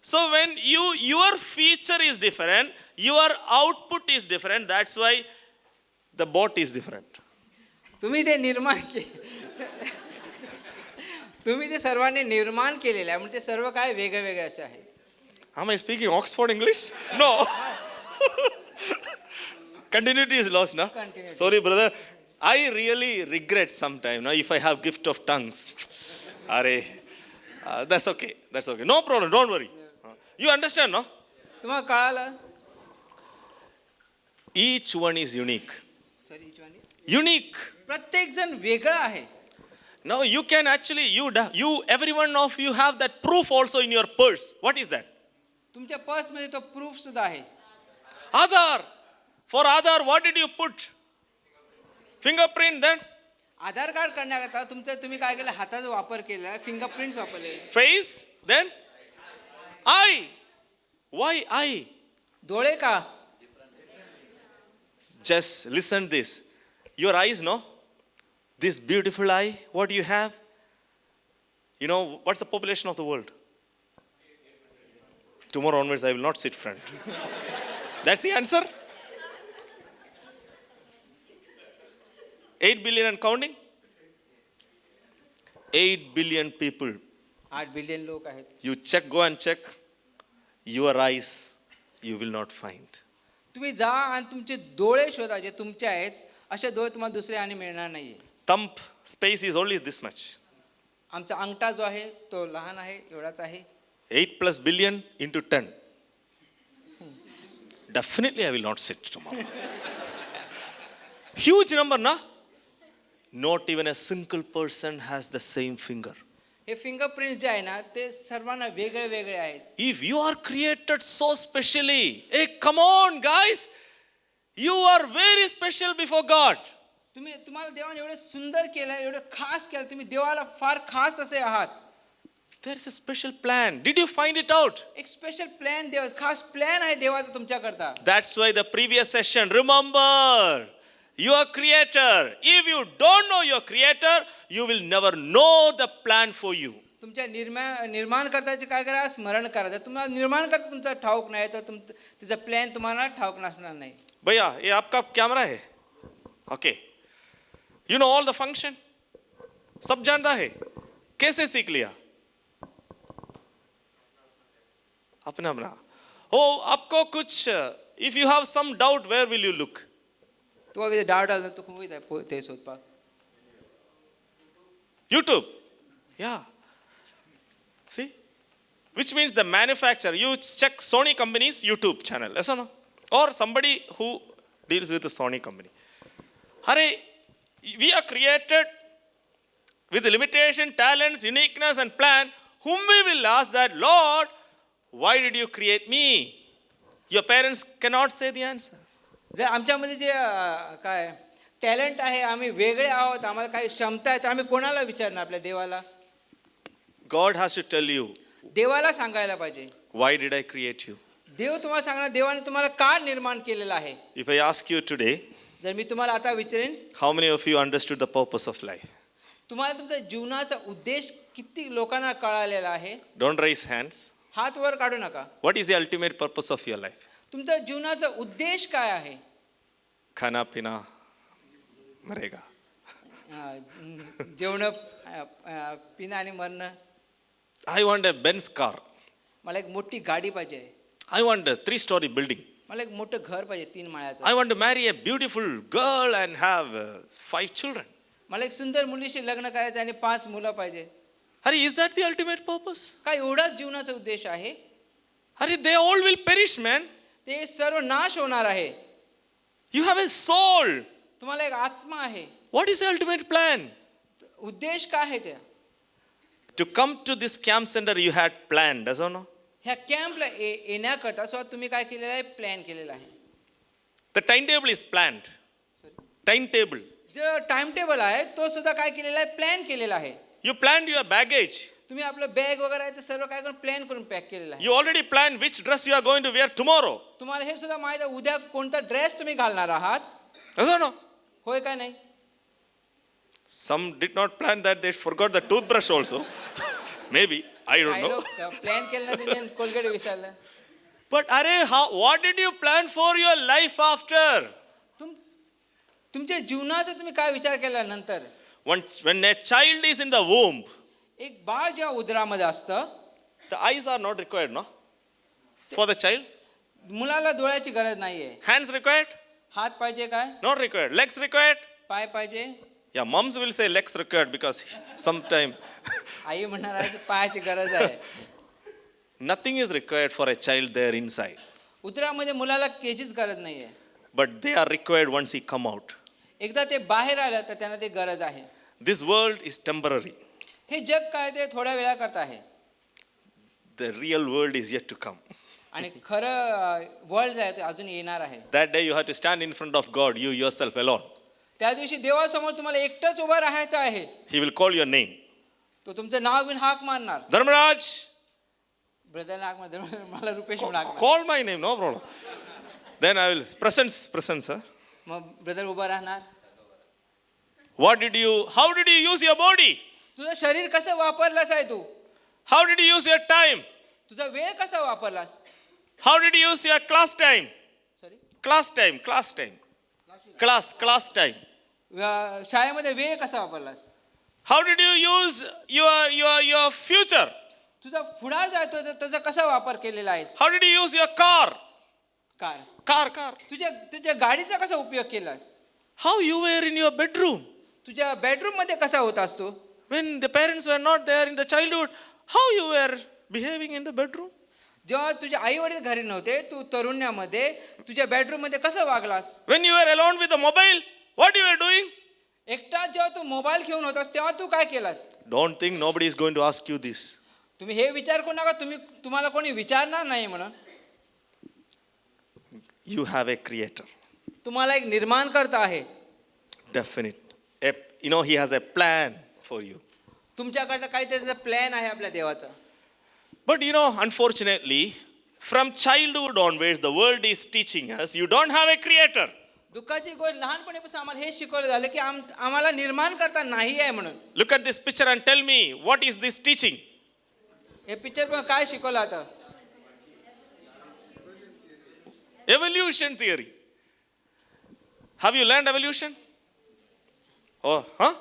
So when your feature is different, your output is different. That's why the boat is different. तुम्ही ते सर्वांनी निर्माण केलेलं आहे म्हणजे ते सर्व काय वेगळे वेगळे असे आहे. Am I speaking Oxford English? No. Continuity is lost, no? Continuity. Sorry, brother. I really regret sometime, if I have gift of tongues. That's okay. No problem. Don't worry. You understand, no? तुम्हाला कळालं? Each one is unique. Sorry, Unique. प्रत्येक जण वेगळा आहे. Now you can actually, every one of you have that proof also in your purse. What is that? तुमच्या पर्समध्ये तो proof सुद्धा आहे. Aadhaar. For Aadhaar, what did you put? Fingerprint then? Aadhaar card करण्याकरता तुम्ही काय केलं, हाताचा वापर केला, फिंगरप्रिंट्स वापरले. Face? then eye. Why eye? डोळे का? Just listen this. Your eyes, no? This beautiful eye, what do you have? You know, what's the population of the world? Tomorrow onwards, I will not sit front. That's the answer? 8 billion and counting? 8 billion people. 8 billion लोक आहेत. You check, go and check. Your eyes, you will not find. तुम्ही जा आणि तुमचे डोळे शोधा जे तुमचे आहेत. असे डोळे तुम्हाला दुसरे आणि मिळणार नाहीये. Thumb space is only this much. आमचा अंगठा जो आहे तो लहान आहे, एवढाच आहे. 8 plus billion into 10. Definitely I will not sit tomorrow. Huge number, na? Not even a single person has the same finger. हे फिंगरप्रिंट जे आहे ना ते सर्वांना वेगळे वेगळे आहेत. If you are created so specially, hey, come on, guys. You are very special before God. तुम्हाला देवाने एवढे सुंदर केलं, एवढं खास केलं. तुम्ही देवाला फार खास असे आहात. There is a special plan. Did you find it out? एक स्पेशल प्लॅन देव, खास प्लॅन आहे देवाचा तुमच्याकरता. That's why the previous session, remember, your creator. If you don't know your creator, you will never know the plan for you. तुमच्या निर्माण करताचे काय करा, स्मरण करायचं. तुम्हाला निर्माण करता तुमचा ठाऊक नाही तर तिचा प्लॅन तुम्हाला ठाऊक नसणार नाही. भैया ये आपका कैमरा है. Okay. You know all the function. सब जानता है. कैसे सीख लिया? अपना अपना. हो, आपको कुछ, if you have some doubt, where will you look? तो अगदी डाऊट आला तर खूप ते शोधपा. YouTube. Yeah. See? Which means the manufacturer, you check Sony company's YouTube channel, yes or no? Or somebody who deals with the Sony company. Hare, we are created with limitation, talents, uniqueness and plan, whom we will ask that, Lord, why did you create me? Your parents cannot say the answer. जर आमच्यामध्ये जे काय talent आहे, आम्ही वेगळे आहोत, आम्हाला काही क्षमता आहे, तर आम्ही कोणाला विचारणार? आपल्या देवाला. God has to tell you, देवाला सांगायला पाहिजे. why did I create you? देव तुम्हाला सांगणार देवाने तुम्हाला का निर्माण केलेलं आहे. If I ask you today, जर मी तुम्हाला आता विचारेन, how many of you understood the purpose of life? तुम्हाला तुमचा जीवनाचा उद्देश किती लोकांना कळालेला आहे? Don't raise hands. हात वर काढू नका. What is the ultimate purpose of your life? तुमचा जीवनाचा उद्देश काय आहे? खाना पीना मरेगा. जेवण, पिणं आणि मरणं. I want a Benz car. मला एक मोठी गाडी पाहिजे. I want a 3-story building. मला एक मोठं घर पाहिजे 3 माळ्याचं. I want to marry a beautiful girl and have 5 children. मला एक सुंदर मुलीशी लग्न करायचं आणि 5 मुलं पाहिजे. Hare, is that the ultimate purpose? काय एवढाच जीवनाचा उद्देश आहे? Hare, they all will perish, man. ते सर्व नाश होणार आहे. You have a soul. तुम्हाला एक आत्मा आहे. What is the ultimate plan? उद्देश काय आहे त्या? To come to this camp center you had planned, does not know? ह्या कॅम्पला येण्याकरता स्वतः तुम्ही काय केलेलं आहे? प्लॅन केलेला आहे. The timetable is planned. Timetable. जो टाइम टेबल आहे तो सुद्धा काय केलेला आहे? प्लॅन केलेला आहे. You planned your baggage. तुम्ही आपलं बॅग वगैरे आहे ते सर्व काय करून प्लॅन करून पॅक केलेलं आहे. You already planned which dress you are going to wear tomorrow. तुम्हाला हे सुद्धा माहिती आहे उद्या कोणता ड्रेस तुम्ही घालणार आहात. Does not know? होय का नाही? Some did not plan that, they forgot the toothbrush also. Maybe, I don't काही know. लोक प्लॅन केलं ना त्यांनी कोलगेट विसरलं. But what did you plan for your life after? तुमच्या जीवनाचा तुम्ही काय विचार केला नंतर? When a child is in the womb, एक बाळ जेव्हा उदरामध्ये असतं, the eyes are not required, no? For the child? मुलाला डोळ्याची गरज नाहीये. Hands required? हात पाहिजे काय? Not required. Legs required? पाय पाहिजे. Yeah, moms will say legs required because sometime आई म्हणणार आहे की पायाची गरज आहे. nothing is required for a child there inside. उदरामध्ये मुलाला केचीच गरज नाहीये. But they are required once he come out. एकदा ते बाहेर आलं तर त्यांना ते गरज आहे. This world is temporary. हे जग काय ते थोड्या वेळाकरता आहे. The real world is yet to come. आणि खरं वर्ल्ड आहे ते अजून येणार आहे. That day you have to stand in front of God, you yourself alone. त्या दिवशी देवासमोर तुम्हाला एकटंच उभं राहायचं आहे. He will call your name. तो तुमचं नाव घेऊन हाक मारणार. Dharmaraj, ब्रदर नागमध्ये मला रुपेश नाग. Call my name, no problem. Then I will, presence, sir. Mug brother उभा राहणार. How did you use your body? तुझं शरीर कसं वापरलास आहे तू? How did you use your time? तुझा वेळ कसा वापरलास? How did you use your class time? Sorry, Class time. Class time. शाळेमध्ये वेळ कसा वापरलास? How did you use your future? तुझा पुढार जातो त्याचा कसा वापर केलेला आहेस? How did you use your car? Car. तुझ्या गाडीचा कसा उपयोग केलास? How you were in your bedroom? तुझ्या बेडरूम मध्ये कसा होतास तू? When the parents were not there in the childhood, how you were behaving in the bedroom? जेव्हा तुझे आई वडील घरी नव्हते, तू तरुण्यामध्ये तुझ्या बेडरूम मध्ये कसं वागलास? When you were alone with the mobile, what you were doing? एकटा जेव्हा तू मोबाईल घेऊन होतास तेव्हा तू काय केलास? Don't think nobody is going to ask you this. तुम्ही हे विचार करू नका, तुम्हाला कोणी विचारणार नाही म्हणून. You have a creator. तुम्हाला एक निर्माण करता आहे. Definite. He has a plan for you. तुमच्याकडे काहीतरी प्लॅन आहे आपल्या देवाचा. But unfortunately, from childhood onwards, the world is teaching us, you don't have a creator. दुःखाची गोष्ट लहानपणीपासून आम्हाला हे शिकवलं झालं की आम्हाला निर्माण करता नाही आहे म्हणून. Look at this picture and tell me, what is this teaching? हे पिक्चर पण काय शिकवलं आता? Evolution theory. Have you learned evolution? Oh, huh?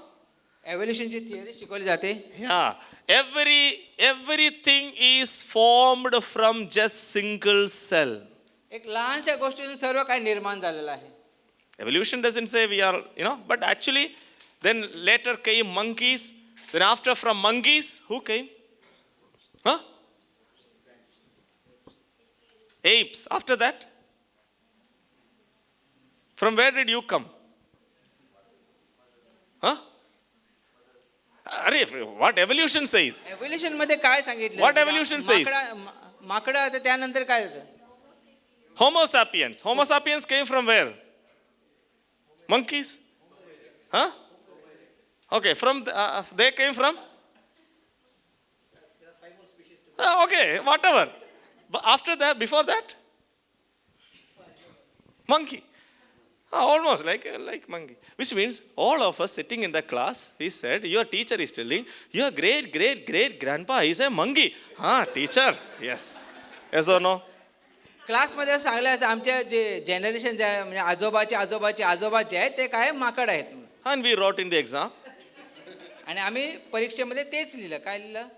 एव्होल्युशनची थिअरी शिकवली जाते. Yeah. Everything is formed from just single cell. एक लहानशा गोष्टीतून सर्व काही निर्माण झालेलं आहे. Evolution doesn't say we are, but actually, then later came monkeys. Then after from monkeys, who came? Huh? Apes. After that? From where did you come? Huh? What evolution says? Evolution मध्ये काय सांगितलं? What evolution says? माकडं आता त्यानंतर काय होतं? Homo sapiens. Homo sapiens came from where? Monkeys? Huh? Okay, they came from? Okay, whatever. But after that, before that? Monkey. Almost like monkey. Which means all of us sitting in the class, he said, your teacher is telling, your great grandpa is a monkey. Teacher? Yes. Yes or no? क्लासमध्ये सांगलं आमच्या जे generation जे आहे, म्हणजे आजोबा जे आहेत ते काय माकड आहेत. And we wrote in the exam. आणि आम्ही परीक्षेमध्ये तेच लिहिलं. काय लिहिलं?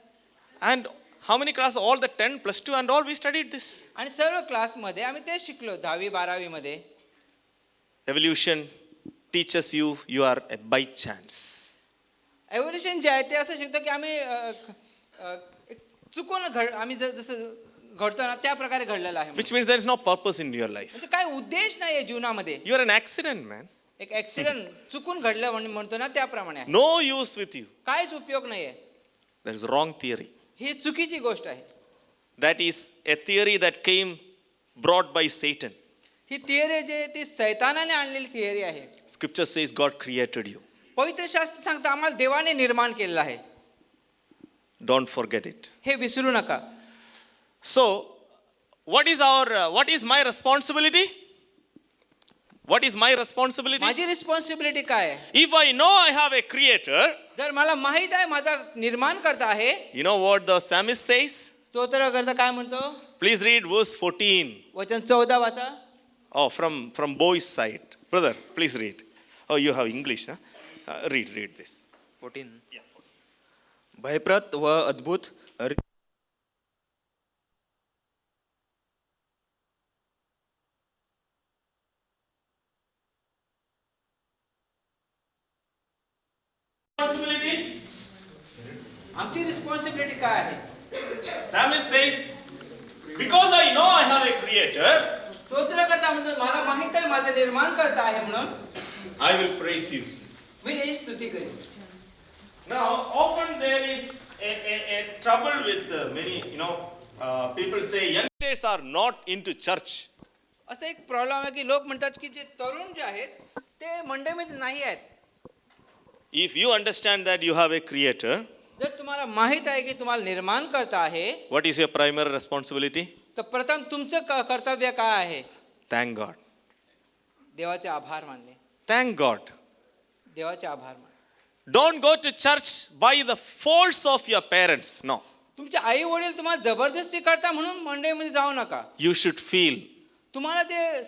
And how many classes? All the 10 plus 2 and all we studied this. आणि सर्व क्लासमध्ये आम्ही तेच शिकलो. 10वी 12वी मध्ये. Evolution teaches you are a by chance. Evolution जे आहे ते असं शिकतो की आम्ही चुकून आम्ही जसं घडतो ना त्या प्रकारे घडलेलं आहे. Which means there is no purpose in your life. म्हणजे काय उद्देश नाही आहे जीवनामध्ये. You are an accident, man. एक ऍक्सिडेंट चुकून घडलं म्हणतो ना त्याप्रमाणे आहे. No use with you. काहीच उपयोग नाही आहे. That is wrong theory. ही चुकीची गोष्ट आहे. That is a theory that came brought by Satan. ही थिअरी जे ती सैतानाने आणलेली थिअरी आहे. Scripture says God created you. पवित्र शास्त्र सांगतं आम्हाला देवाने निर्माण केलेलं आहे. Don't forget it. हे विसरू नका. So, what is my responsibility? What is my responsibility? माझी रिस्पॉन्सिबिलिटी काय आहे? If I know I have a creator, जर मला माहित आहे माझा निर्माण करता आहे. you know what the psalmist says? स्तोत्र करता काय म्हणतो? Please read verse 14. वचन 14 वाचा. Oh, from boys' side. Brother, please read. Oh, you have English, huh? Read this. 14. भयप्रद व अद्भुत आमची रिस्पॉन्सिबिलिटी काय आहे? Psalmist says, because I know I have a creator, स्तोत्र करता म्हणजे मला माहित आहे माझं निर्माण करता आहे म्हणून I will praise you. मी त्याची स्तुती करेन. Now, often there is a trouble with many, people say youngsters are not into church. असं एक प्रॉब्लेम आहे की लोक म्हणतात की जे तरुण जे आहेत ते मंडळीमध्ये नाही आहेत. If you understand that you have a creator, जर तुम्हाला माहीत आहे की तुम्हाला निर्माण करता आहे, what is your primary responsibility? तर प्रथम तुमचं कर्तव्य काय आहे? Thank God. देवाचे आभार मानणे. Thank God. देवाचे आभार मानणे. Don't go to church by the force of your parents. No. तुमचे आई वडील तुम्हाला जबरदस्ती करता म्हणून मंडळीमध्ये जाऊ नका. You should feel, तुम्हाला ते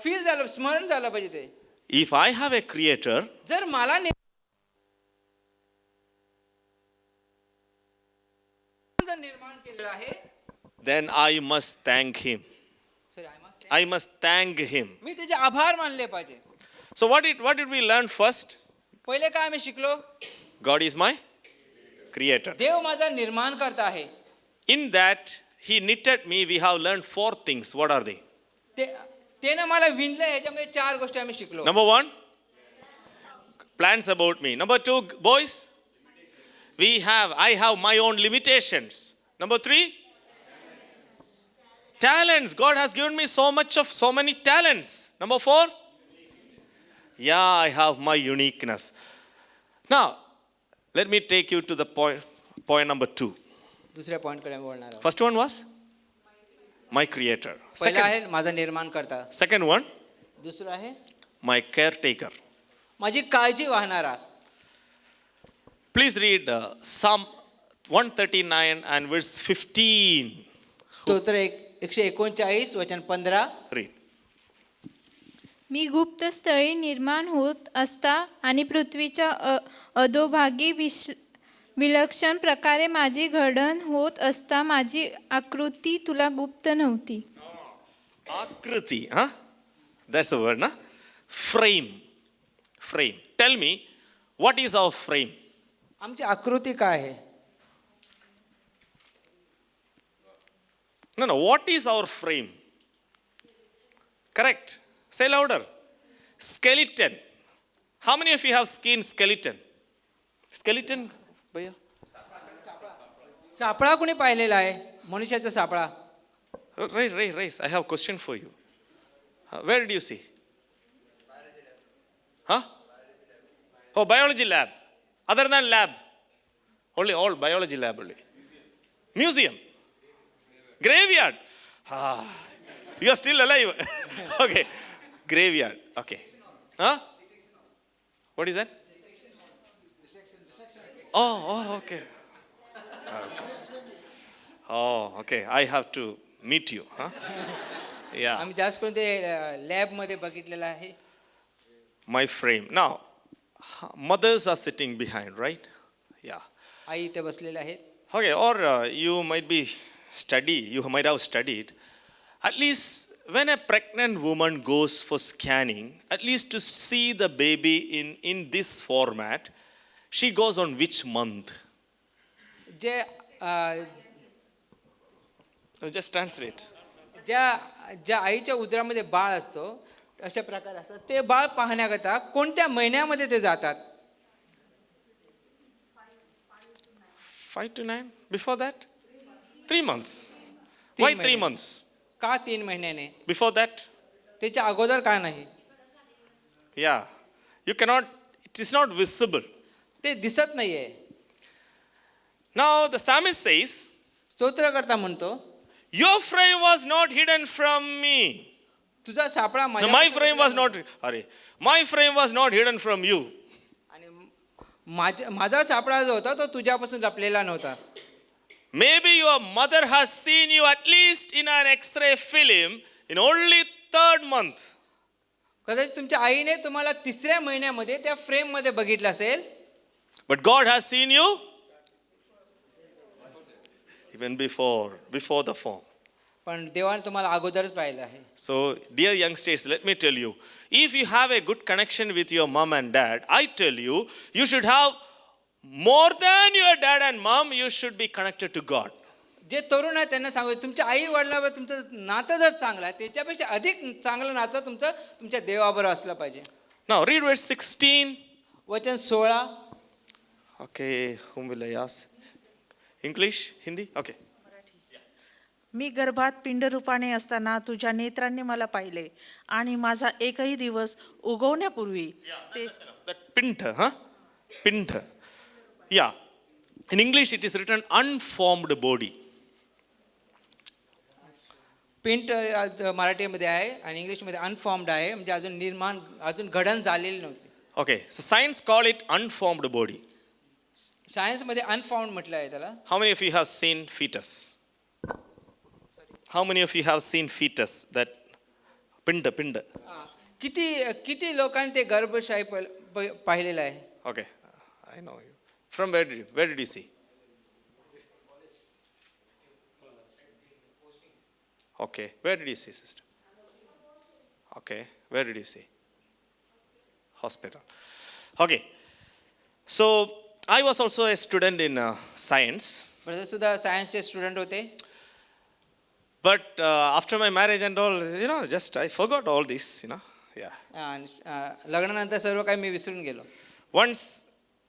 फील झालं, स्मरण झालं पाहिजे ते. if I have a creator, जर मला निर्माण केलेलं आहे, then I must thank him. I must thank him. मी त्याचे आभार मानले पाहिजे. So what did we learn first? पहिले काय आम्ही शिकलो? God is my creator. देव माझा निर्माण करता आहे. In that he knitted me, we have learned 4 things. What are they? त्यानं मला विणलं, ह्याच्यामध्ये 4 गोष्टी आम्ही शिकलो. Number 1, plans about me. Number 2, boys, I have my own limitations. Number 3, talents. God has given me so many talents. Number 4, I have my uniqueness. Now, let me take you to the point number 2. दुसऱ्या पॉइंटकडे बोलणार आहोत. First one was my creator. पहिला आहे माझा निर्माण करता. Second one, दुसरं आहे my caretaker. माझी काळजी वाहणारा. Please read Psalm 139 and verse 15. स्तोत्र 139 वचन 15. Read. मी गुप्त स्थळी निर्माण होत असता आणि पृथ्वीच्या अधोभागी विलक्षण प्रकारे माझी घडण होत असता माझी आकृती तुला गुप्त नव्हती. Akriti, huh? That's the word, na? Frame. Tell me, what is our frame? आमची आकृती काय आहे? No, what is our frame? Correct. Say louder. Skeleton. How many of you have seen skeleton? Skeleton? Bhaiya? सापळा कोणी पाहिलेला आहे? मनुष्याचा सापळा. Raise. I have a question for you. Where did you see? Huh? Oh, biology lab. Other than lab? Only all biology lab only. Museum. Graveyard. You are still alive. Okay. Graveyard. Okay. Huh? What is that? Oh, okay. Oh, okay. I have to meet you. Huh? Yeah. आम्ही जास्त करून ते lab मध्ये बघितलेलं आहे. My frame. Now, mothers are sitting behind, right? Yeah. आई इथे बसलेले आहेत. Okay, or you might have studied. At least when a pregnant woman goes for scanning, at least to see the baby in this format, she goes on which month? J Just translate. ज्या आईच्या उदरामध्ये बाळ असतो अशा प्रकार असतात, ते बाळ पाहण्याकरता कोणत्या महिन्यामध्ये ते जातात? 5 to 9. Before that? 3 months. Why 3 months? का 3 महिन्याने? Before that? त्याच्या अगोदर का नाही? Yeah. You cannot, it is not visible. ते दिसत नाहीये. Now the psalmist says, स्तोत्रकर्ता म्हणतो, your frame was not hidden from me. तुझा सापळा No, my frame was not hidden from you. आणि माझा सापळा जो होता तो तुझ्यापासून लपलेला नव्हता. Maybe your mother has seen you at least in an X-ray film in only 3rd month. कदाचित तुमच्या आईने तुम्हाला 3ऱ्या महिन्यामध्ये त्या फ्रेम मध्ये बघितलं असेल. But God has seen you even before the form. पण देवाने तुम्हाला अगोदरच पाहिलं आहे. So, dear youngsters, let me tell you, if you have a good connection with your mom and dad, I tell you, you should have more than your dad and mom, you should be connected to God. जे तरुण आहेत त्यांना सांगू, तुमच्या आई वडिलांवर तुमचं नातं जर चांगलं आहे, त्याच्यापेक्षा अधिक चांगलं नातं तुमच्या देवाबरोबर असलं पाहिजे. Now, read verse 16. वचन 16. Okay, whom will I ask? English? Hindi? Okay. मी गर्भात पिंडरूपाने असताना तुझ्या नेत्रांनी मला पाहिले आणि माझा एकही दिवस उगवण्यापूर्वी ते That Pinta, huh? Pinta. Yeah. In English, it is written unformed body. पिंट मराठीमध्ये आहे आणि इंग्लिशमध्ये अनफॉर्म्ड आहे, म्हणजे अजून घडण झालेली नव्हती. Okay, so science call it unformed body. सायन्समध्ये अनफॉर्म्ड म्हटलं आहे त्याला. How many of you have seen fetus? How many of you have seen fetus? That pinda. किती लोकांनी ते गर्भशाही पाहिलेलं आहे? Okay, I know you. From where did you see? Okay, where did you see, sister? Okay, where did you see? Hospital. Okay, so I was also a student in science, brother सुद्धा सायन्सचे student होते. but after my marriage and all, just I forgot all this, yeah. आणि लग्नानंतर सर्व काही मी विसरून गेलो. Once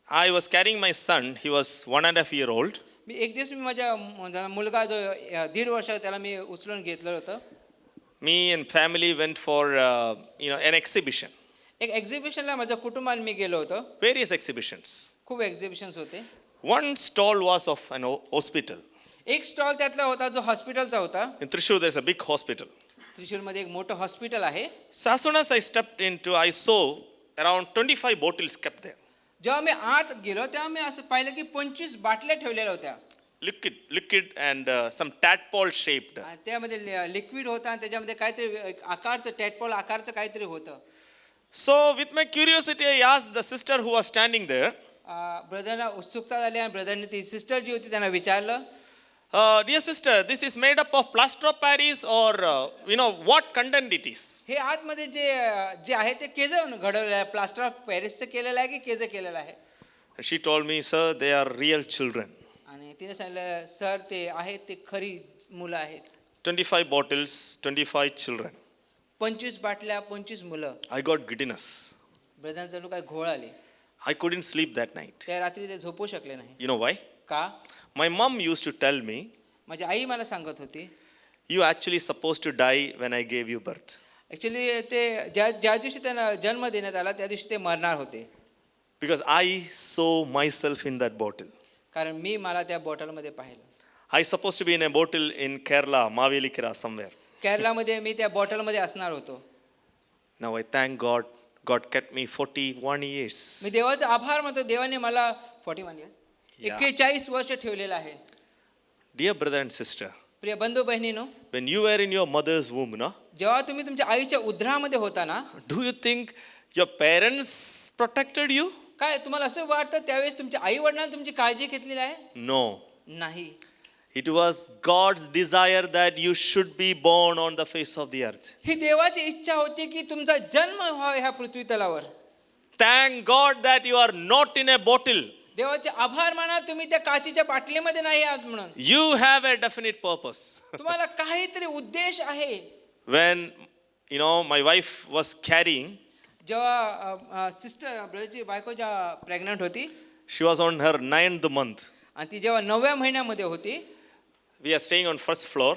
I was carrying my son, he was 1.5 years old. एक दिवस मी माझा मुलगा जो 1.5 वर्ष त्याला मी उचलून घेतलं होतं. Me and family went for an exhibition. एक एक्झिबिशनला माझ्या कुटुंबाने मी गेलो होतो. Various exhibitions. खूप एक्झिबिशन्स होते. One stall was of an hospital. एक स्टॉल त्यातला होता जो हॉस्पिटलचा होता. In Thrissur, there's a big hospital. त्रिशूरमध्ये एक मोठं हॉस्पिटल आहे. So as soon as I stepped into, I saw around 25 bottles kept there. जेव्हा मी आत गेलो तेव्हा मी असं पाहिलं की 25 बाटल्या ठेवलेल्या होत्या. Liquid and some tadpole shaped. आणि त्यामध्ये लिक्विड होता आणि त्याच्यामध्ये काहीतरी आकारचं टॅटपॉल आकारचं काहीतरी होतं. So with my curiosity, I asked the sister who was standing there, ब्रदरला उत्सुकता झाली आणि ब्रदरने ती सिस्टर जी होती त्यांना विचारलं, dear sister, this is made up of plaster of Paris or what content it is? हे आतमध्ये जे आहे ते केज घडवलेलं आहे, प्लास्टर ऑफ पॅरिसचं केलेलं आहे की केज केलेलं आहे? And she told me, sir, they are real children. आणि तिने सांगितलं, सर ते आहेत ते खरी मुलं आहेत. 25 bottles, 25 children. 25 बाटल्या 25 मुलं. I got giddiness. ब्रदर जणू काय घोळ आली. I couldn't sleep that night. त्या रात्री ते झोपू शकले नाही. You know why? का? My mom used to tell me, माझी आई मला सांगत होती, you actually supposed to die when I gave you birth. Actually ते ज्या दिवशी त्यांना जन्म देण्यात आला त्या दिवशी ते मरणार होते. Because I saw myself in that bottle. कारण मी मला त्या बॉटलमध्ये पाहिलं. I supposed to be in a bottle in Kerala, Mavelikira somewhere. केरलामध्ये मी त्या बॉटलमध्ये असणार होतो. Now I thank God. God kept me 41 years. मी देवाचा आभार मानतो, देवाने मला 41 इयर्स Yeah. 41 वर्ष ठेवलेलं आहे. Dear brother and sister, प्रिय बंधू बहिणीनो, when you were in your mother's womb, जेव्हा तुम्ही तुमच्या आईच्या उदरामध्ये होता ना, do you think your parents protected you? काय तुम्हाला असं वाटतं त्यावेळेस तुमच्या आई वडिलांनी तुमची काळजी घेतलेली आहे? No. नाही. It was God's desire that you should be born on the face of the earth. ही देवाची इच्छा होती की तुमचा जन्म व्हावा ह्या पृथ्वी तलावर. Thank God that you are not in a bottle. देवाचे आभार माना, तुम्ही त्या काचीच्या बाटलीमध्ये नाही आहात म्हणून. You have a definite purpose. तुम्हाला काहीतरी उद्देश आहे. When my wife was carrying, जेव्हा सिस्टर ब्रदरची बायको जेव्हा प्रेग्नंट होती she was on her 9th month. आणि ती जेव्हा 9व्या महिन्यामध्ये होती, We are staying on first floor.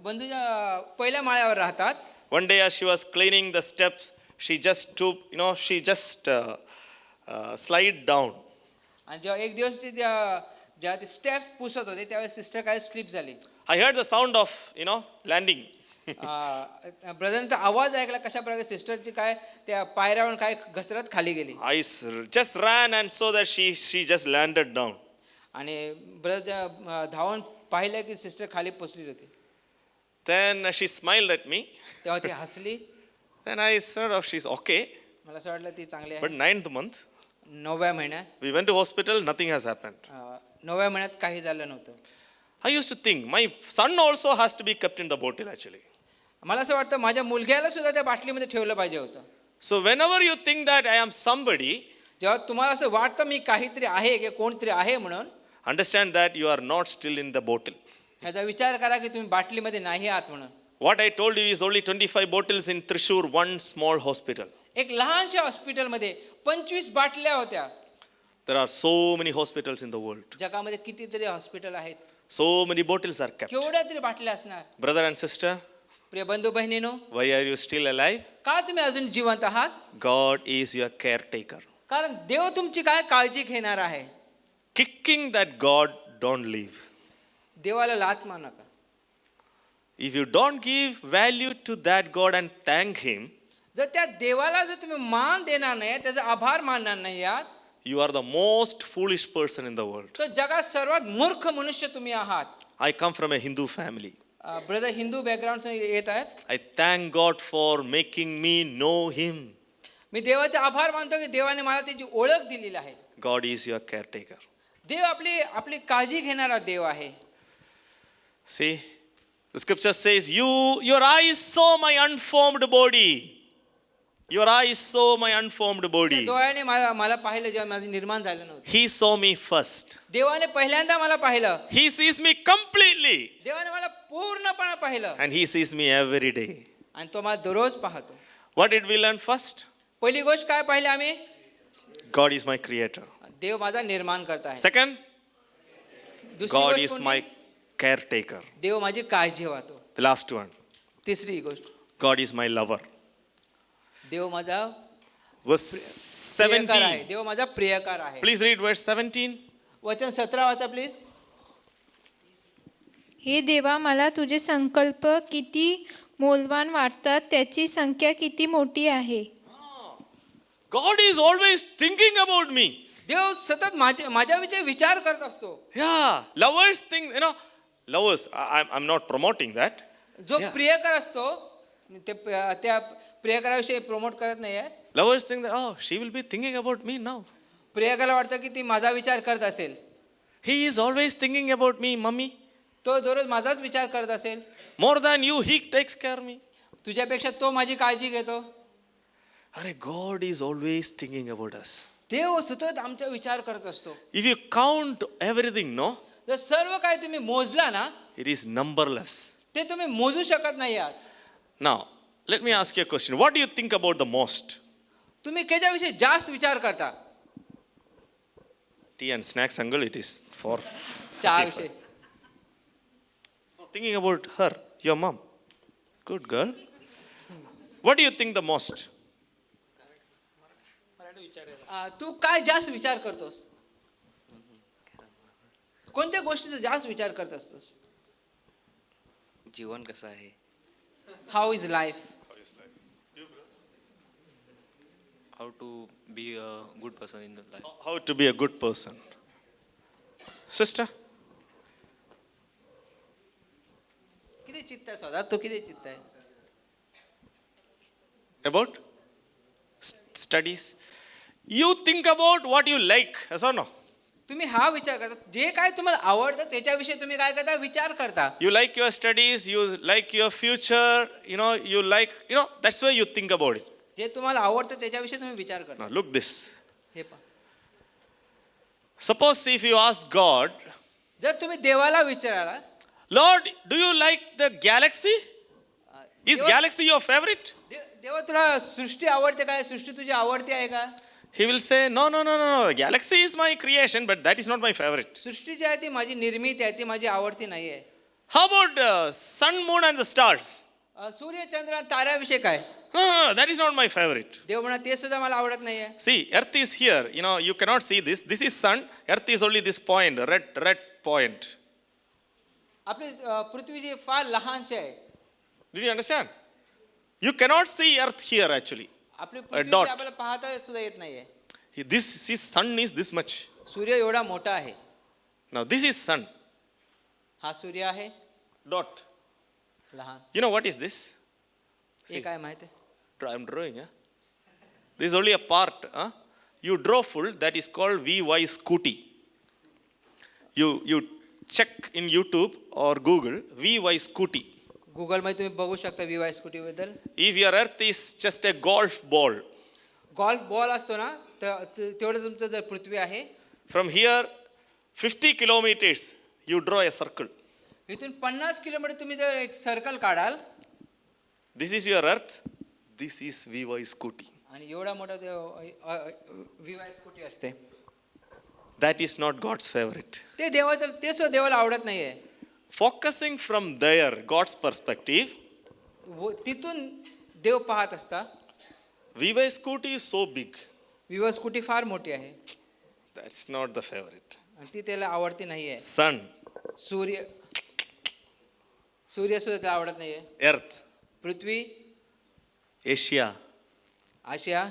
बंधूच्या पहिल्या माळ्यावर राहतात. One day as she was cleaning the steps, she just slide down. आणि जेव्हा एक दिवस ती जेव्हा ती स्टेप्स पुसत होते त्यावेळेस सिस्टर काय स्लिप झाली. I heard the sound of, landing. ब्रदरचा आवाज ऐकला कशा प्रकारे सिस्टरची काय त्या पायऱ्यावरून काय घसरत खाली गेली. I just ran and saw that she just landed down. आणि ब्रदर धावून पाहिलं की सिस्टर खाली पोचली होती. Then she smiled at me. तेव्हा ती हसली. Then I said, oh, she's okay. मला असं वाटलं ती चांगली But आहे. 9th month, 9व्या महिन्यात we went to hospital, nothing has happened. 9व्या महिन्यात काही झालं नव्हतं. I used to think, my son also has to be kept in the bottle actually. मला असं वाटतं माझ्या मुलग्याला सुद्धा त्या बाटलीमध्ये ठेवलं पाहिजे होतं. So whenever you think that I am somebody, जेव्हा तुम्हाला असं वाटतं मी काहीतरी आहे की कोणतरी आहे म्हणून, understand that you are not still in the bottle. ह्याचा विचार करा की तुम्ही बाटलीमध्ये नाही आहात म्हणून. What I told you is only 25 bottles in Thrissur, one small hospital. एक लहानशा हॉस्पिटलमध्ये 25 बाटल्या होत्या. There are so many hospitals in the world. जगामध्ये कितीतरी हॉस्पिटल आहेत, So many bottles are kept. केवढ्या तरी बाटल्या असणार. Brother and sister, प्रिय बंधू बहिणीनो, why are you still alive? का तुम्ही अजून जिवंत आहात? God is your caretaker. कारण देव तुमची काय काळजी घेणार आहे. kicking that God, don't leave. देवाला लाथ मारू नका. If you don't give value to that God and thank Him, जर त्या देवाला जर तुम्ही मान देणार नाही, त्याचा आभार मानणार नाही आहात, you are the most foolish person in the world. तर जगात सर्वात मूर्ख मनुष्य तुम्ही आहात. I come from a Hindu family. Brother Hindu background येत आहेत. I thank God for making me know Him. मी देवाचे आभार मानतो की देवाने मला त्याची ओळख दिलेली आहे. God is your caretaker. देव आपली काळजी घेणारा देव आहे. See, the scripture says, your eyes saw my unformed body. Your eyes saw my unformed body. डोळ्याने मला पाहिलं जेव्हा माझं निर्माण झालं नव्हतं. He saw me first. देवाने पहिल्यांदा मला पाहिलं. He sees me completely. देवाने मला पूर्णपणे पाहिलं. And He sees me every day. आणि तो मला दररोज पाहतो. What did we learn first? पहिली गोष्ट काय पाहिली आम्ही? God is my creator. देव माझा निर्माण करता आहे. Second, दुसरी God गोष्ट is कोणती? my caretaker. देव माझी काळजी वाहतो. The last one, तिसरी गोष्ट, God is my lover. देव माझा Verse प्रियकार आहे. 17. देव माझा प्रियकार आहे. Please read verse 17. वचन 17 वाचा प्लीज. हे देवा, मला तुझे संकल्प किती मौल्यवान वाटतात, त्याची संख्या किती मोठी आहे. God is always thinking about me. देव सतत माझ्याविषयी विचार करत असतो. Yeah, lovers think, lovers, I'm not promoting that. जो Yeah. प्रियकर असतो त्या प्रियकराविषयी प्रमोट करत नाही आहे. Lovers think that, oh, she will be thinking about me now. प्रियकराला वाटतं की ती माझा विचार करत असेल. He is always thinking about me, mommy. तो दररोज माझाच विचार करत असेल. More than you, he takes care of me. तुझ्यापेक्षा तो माझी काळजी घेतो. Arey, God is always thinking about us. देव सतत आमचा विचार करत असतो. If you count everything, no, जर सर्व काही तुम्ही मोजला ना, it is numberless. ते तुम्ही मोजू शकत नाही आहात. Now, let me ask you a question. What do you think about the most? तुम्ही त्याच्याविषयी जास्त विचार करता. Tea and snacks angle, it is for चहाविषयी. thinking about her, your mom. Good girl. What do you think the most? तू काय जास्त विचार करतोस? कोणत्या गोष्टीचा जास्त विचार करत असतोस? जीवन कसं आहे? How is life? How to be a good person in the life. How to be a good person. Sister? किती चित्त आहे स्वतः? तो किती चित्त आहे? About studies. You think about what you like, yes or no? तुम्ही हा विचार करता, जे काय तुम्हाला आवडतं त्याच्याविषयी तुम्ही काय करता? विचार करता. You like your studies, you like your future, you like, that's why you think about it. जे तुम्हाला आवडतं त्याच्याविषयी तुम्ही विचार करता. Now look this. हे पहा. Suppose if you ask God, जर तुम्ही देवाला विचाराला, Lord, do you like the galaxy? Is देवा- galaxy your favorite? देवा तुला सृष्टी आवडते काय? सृष्टी तुझी आवडती आहे का? He will say, no. Galaxy is my creation, but that is not my favorite. सृष्टी जी आहे ती माझी निर्मिती आहे, ती माझी आवडती नाही आहे. How about sun, moon and the stars? Surya Chandra आणि ताऱ्याविषयी काय? No, that is not my favorite. देव म्हणा ते सुद्धा मला आवडत नाही आहे. See, earth is here. You cannot see this. This is sun. Earth is only this point, red point. आपली पृथ्वी जी फार लहानशी आहे. Did you understand? You cannot see earth here actually. आपली पृथ्वी dot. जी आपल्याला पाहता सुद्धा येत नाहीये. This sun is this much. सूर्य एवढा मोठा आहे. Now this is sun. हा सूर्य आहे Dot. लहान. You know what is this? हे काय माहिती आहे? I'm drawing. This is only a part. You draw full. That is called VY Scooty. You check in YouTube or Google VY Scooty. Google मध्ये तुम्ही बघू शकता VY स्कूटी बद्दल. If your earth is just a golf ball, golf ball असतो ना, तर तेवढं तुमचं जर पृथ्वी आहे, from here 50 kilometers, you draw a circle. इथून 50 किलोमीटर तुम्ही जर एक circle काढाल This is your earth. This is VY Scooty. आणि एवढा मोठा VY स्कूटी असते, That is not God's favorite. ते देवाचं ते सुद्धा देवाला आवडत नाहीये. Focusing from there, God's perspective, तिथून देव पाहत असता VY Scooty is so big. VY Scooty फार मोठी आहे. That's not the favorite. आणि ती त्याला आवडती नाहीये. sun, सूर्य सुद्धा त्याला आवडत नाहीये. earth, पृथ्वी, Asia, आशिया,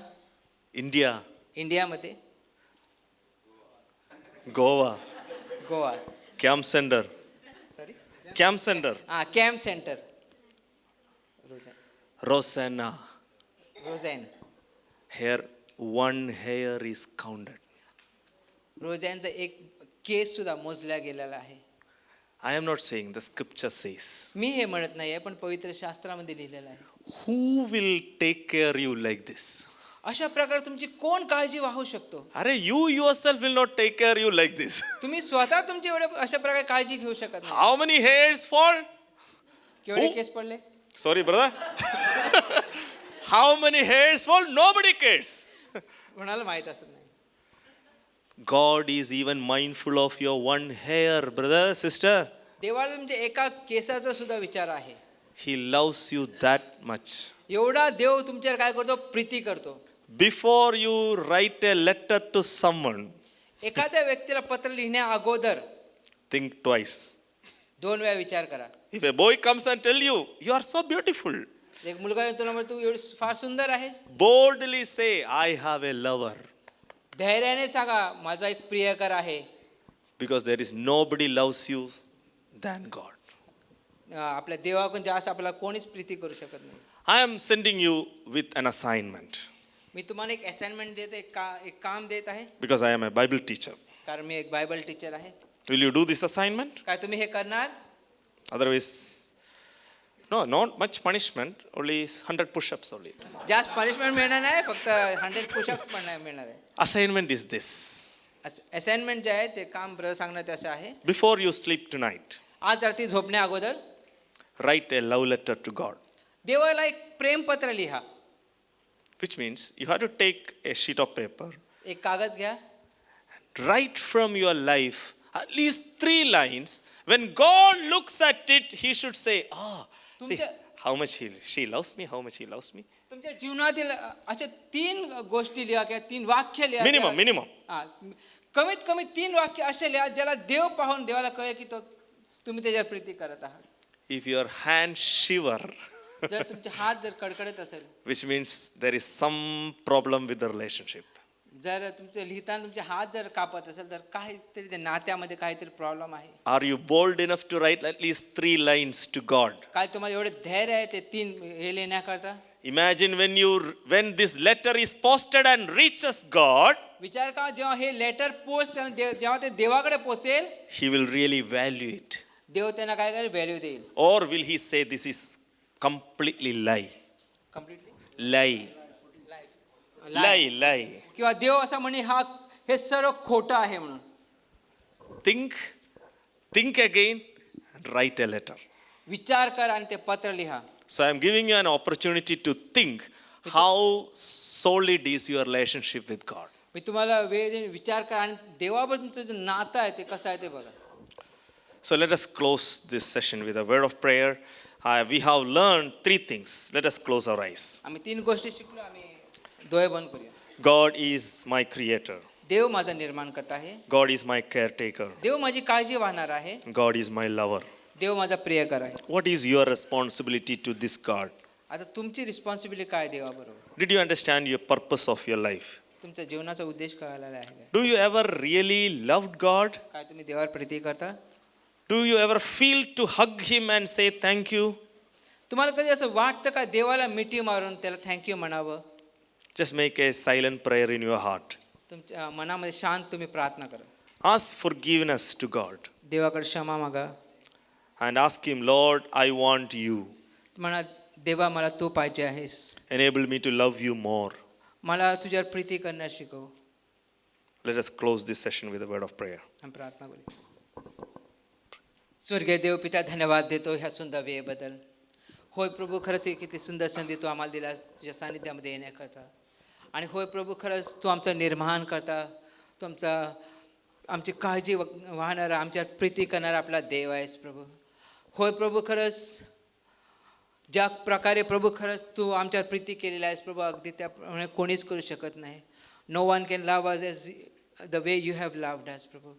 India, इंडियामध्ये, Goa, Goa, Camp Center, sorry Camp Center, camp centre, Rosanna. रोझॅन. Here, one hair is counted. रोझॅनचा एक केस सुद्धा मोजला गेलेला आहे. I am not saying, the scripture says. मी हे म्हणत नाहीये, पण पवित्र शास्त्रामध्ये लिहिलेलं आहे. Who will take care you like this? अशा प्रकारे तुमची कोण काळजी वाहू शकतो? Are you yourself will not take care you like this. तुम्ही स्वतः तुमची एवढे अशा प्रकारे काळजी घेऊ शकत नाही. How many hairs fall? केवढे Who? केस पडले? Sorry, brother. How many hairs fall? Nobody cares. कोणाला माहित असत नाही. God is even mindful of your one hair, brother, sister. देवाला तुमच्या एका केसाचा सुद्धा विचार आहे. He loves you that much. एवढा देव तुमच्यावर काय करतो? प्रीती करतो. Before you write a letter to someone, एखाद्या व्यक्तीला पत्र लिहिण्या अगोदर think twice. 2 वेळा विचार करा. If a boy comes and tell you, you are so beautiful, एक मुलगा येतो ना, तू एवढी फार सुंदर आहेस, boldly say, I have a lover. धैर्याने सांगा, माझा एक प्रियकर आहे. Because there is nobody loves you than God. आपल्या देवाकडून जास्त आपल्याला कोणीच प्रीती करू शकत नाही. I am sending you with an assignment मी तुम्हाला एक असाइनमेंट देतो, एक काम देत आहे, because I am a Bible teacher. कारण मी एक बायबल टीचर आहे. Will you do this assignment? काय तुम्ही हे करणार? Otherwise, no, not much punishment, only 100 push-ups only. जास्त पनिशमेंट मिळणार नाही, फक्त 100 पुशअप्स पण नाही मिळणार आहे. Assignment is this. असाइनमेंट जे आहे ते काम ब्रदर सांगणं ते असं आहे. Before you sleep tonight, आज रात्री झोपण्या अगोदर write a love letter to God. देवाला एक प्रेमपत्र लिहा. Which means you have to take a sheet of paper, एक कागद घ्या, write from your life at least 3 lines. When God looks at it, He should say, see तुमच्या- how much she loves me, how much he loves me. तुमच्या जीवनातील अशा 3 गोष्टी लिहा किंवा 3 वाक्य लिहा. Minimum. हा, कमीत कमी 3 वाक्य असे लिहा ज्याला देव पाहून देवाला कळेल की तो तुम्ही त्याच्यावर प्रीती करत आहात. If your hands shiver, जर तुमचे हात जर कडकडत असेल, which means there is some problem with the relationship. जर तुमचे लिहिताना तुमचे हात जर कापत असेल, तर काहीतरी त्या नात्यामध्ये काहीतरी प्रॉब्लेम आहे. Are you bold enough to write at least 3 lines to God? काय तुम्हाला एवढे धैर्य आहे ते 3 हे लिहिण्याकरता? Imagine when this letter is posted and reaches God, विचार का, जेव्हा हे लेटर पोस्ट जेव्हा ते देवाकडे पोहोचेल, He will really value it. देव त्यांना काय करेल? व्हॅल्यू देईल. Or will He say this is completely lie? Completely Lie. Lie. किंवा देव असं म्हणे हे सर्व खोटं आहे म्हणून. Think again and write a letter. विचार कर आणि ते पत्र लिहा. So I am giving you an opportunity to think how solid is your relationship with God. मी तुम्हाला वेळ देईन, विचार कर आणि देवाबरोबर तुमचं जे नातं आहे ते कसं आहे ते बघा. So let us close this session with a word of prayer. We have learned 3 things. Let us close our eyes. आम्ही 3 गोष्टी शिकलो. आम्ही डोळे बंद करूया. God is my creator. देव माझा निर्माण करता आहे. God is my caretaker. देव माझी काळजी वाहणार आहे. God is my lover. देव माझा प्रियकर आहे. What is your responsibility to this God? आता तुमची रिस्पॉन्सिबिलिटी काय देवाबरोबर? Did you understand your purpose of your life? तुमच्या जीवनाचा उद्देश कळालेला आहे का? Do you ever really loved God? काय तुम्ही देवावर प्रीती करता? Do you ever feel to hug Him and say thank you? तुम्हाला कधी असं वाटतं का देवाला मिठी मारून त्याला थँक्यू म्हणावं? Just make a silent prayer in your heart. तुमच्या मनामध्ये शांत तुम्ही प्रार्थना करा. Ask forgiveness to God देवाकडे क्षमा मागा. and ask Him, Lord, I want you. म्हणा, देवा मला तू पाहिजे आहेस. Enable me to love you more. मला तुझ्यावर प्रीती करण्यास शिकव. Let us close this session with a word of prayer. आम्ही प्रार्थना करू. स्वर्गीय देव पिता, धन्यवाद देतो ह्या सुंदर वेळेबद्दल. होय प्रभू, खरंच ही किती सुंदर संधी तू आम्हाला दिलास तुझ्या सानिध्यामध्ये येण्याकरता. आणि होय प्रभू, खरंच तू आमचं निर्माण करता, तू आमची काळजी वाहणारा, आमच्यावर प्रीती करणारा आपला देव आहेस प्रभू. होय प्रभू, खरंच ज्या प्रकारे प्रभू खरंच तू आमच्यावर प्रीती केलेली आहेस प्रभू, अगदी त्याप्रमाणे कोणीच करू शकत नाही. No one can love us as the way you have loved us Prabhu.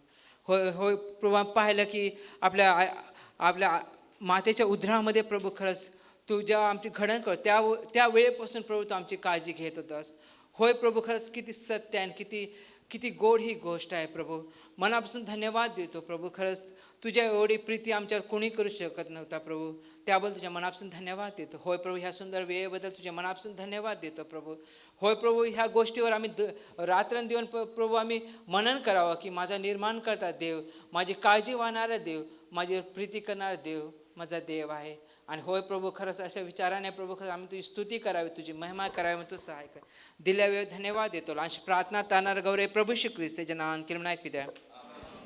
होय होय प्रभू आम्ही पाहिलं की आपल्या मातेच्या उदरामध्ये प्रभू खरंच तू जेव्हा आमची घडण कर त्या वेळेपासून प्रभू तू आमची काळजी घेत होतास. होय प्रभू खरंच किती सत्य आणि किती गोड ही गोष्ट आहे प्रभू. मनापासून धन्यवाद देतो प्रभू. खरंच तुझ्या एवढी प्रीती आमच्यावर कोणी करू शकत नव्हता प्रभू. त्याबद्दल तुझ्या मनापासून धन्यवाद देतो. होय प्रभू ह्या सुंदर वेळेबद्दल तुझ्या मनापासून धन्यवाद देतो प्रभू. होय प्रभू ह्या गोष्टीवर आम्ही रात्रंदिवस प्रभू आम्ही मनन करावं की माझा निर्माण करता देव, माझी काळजी वाहणारा देव, माझी प्रीती करणारा देव माझा देव आहे. आणि होय प्रभू खरंच अशा विचाराने प्रभू खरंच आम्ही तुझी स्तुती करावी, तुझी महिमा करावी, तू सहाय कर. दिल्या वेळ धन्यवाद देतो. अंश प्रार्थना तारणार गौरव प्रभू श्री ख्रिस्त त्याच्या नावाने किरणाय पित्या.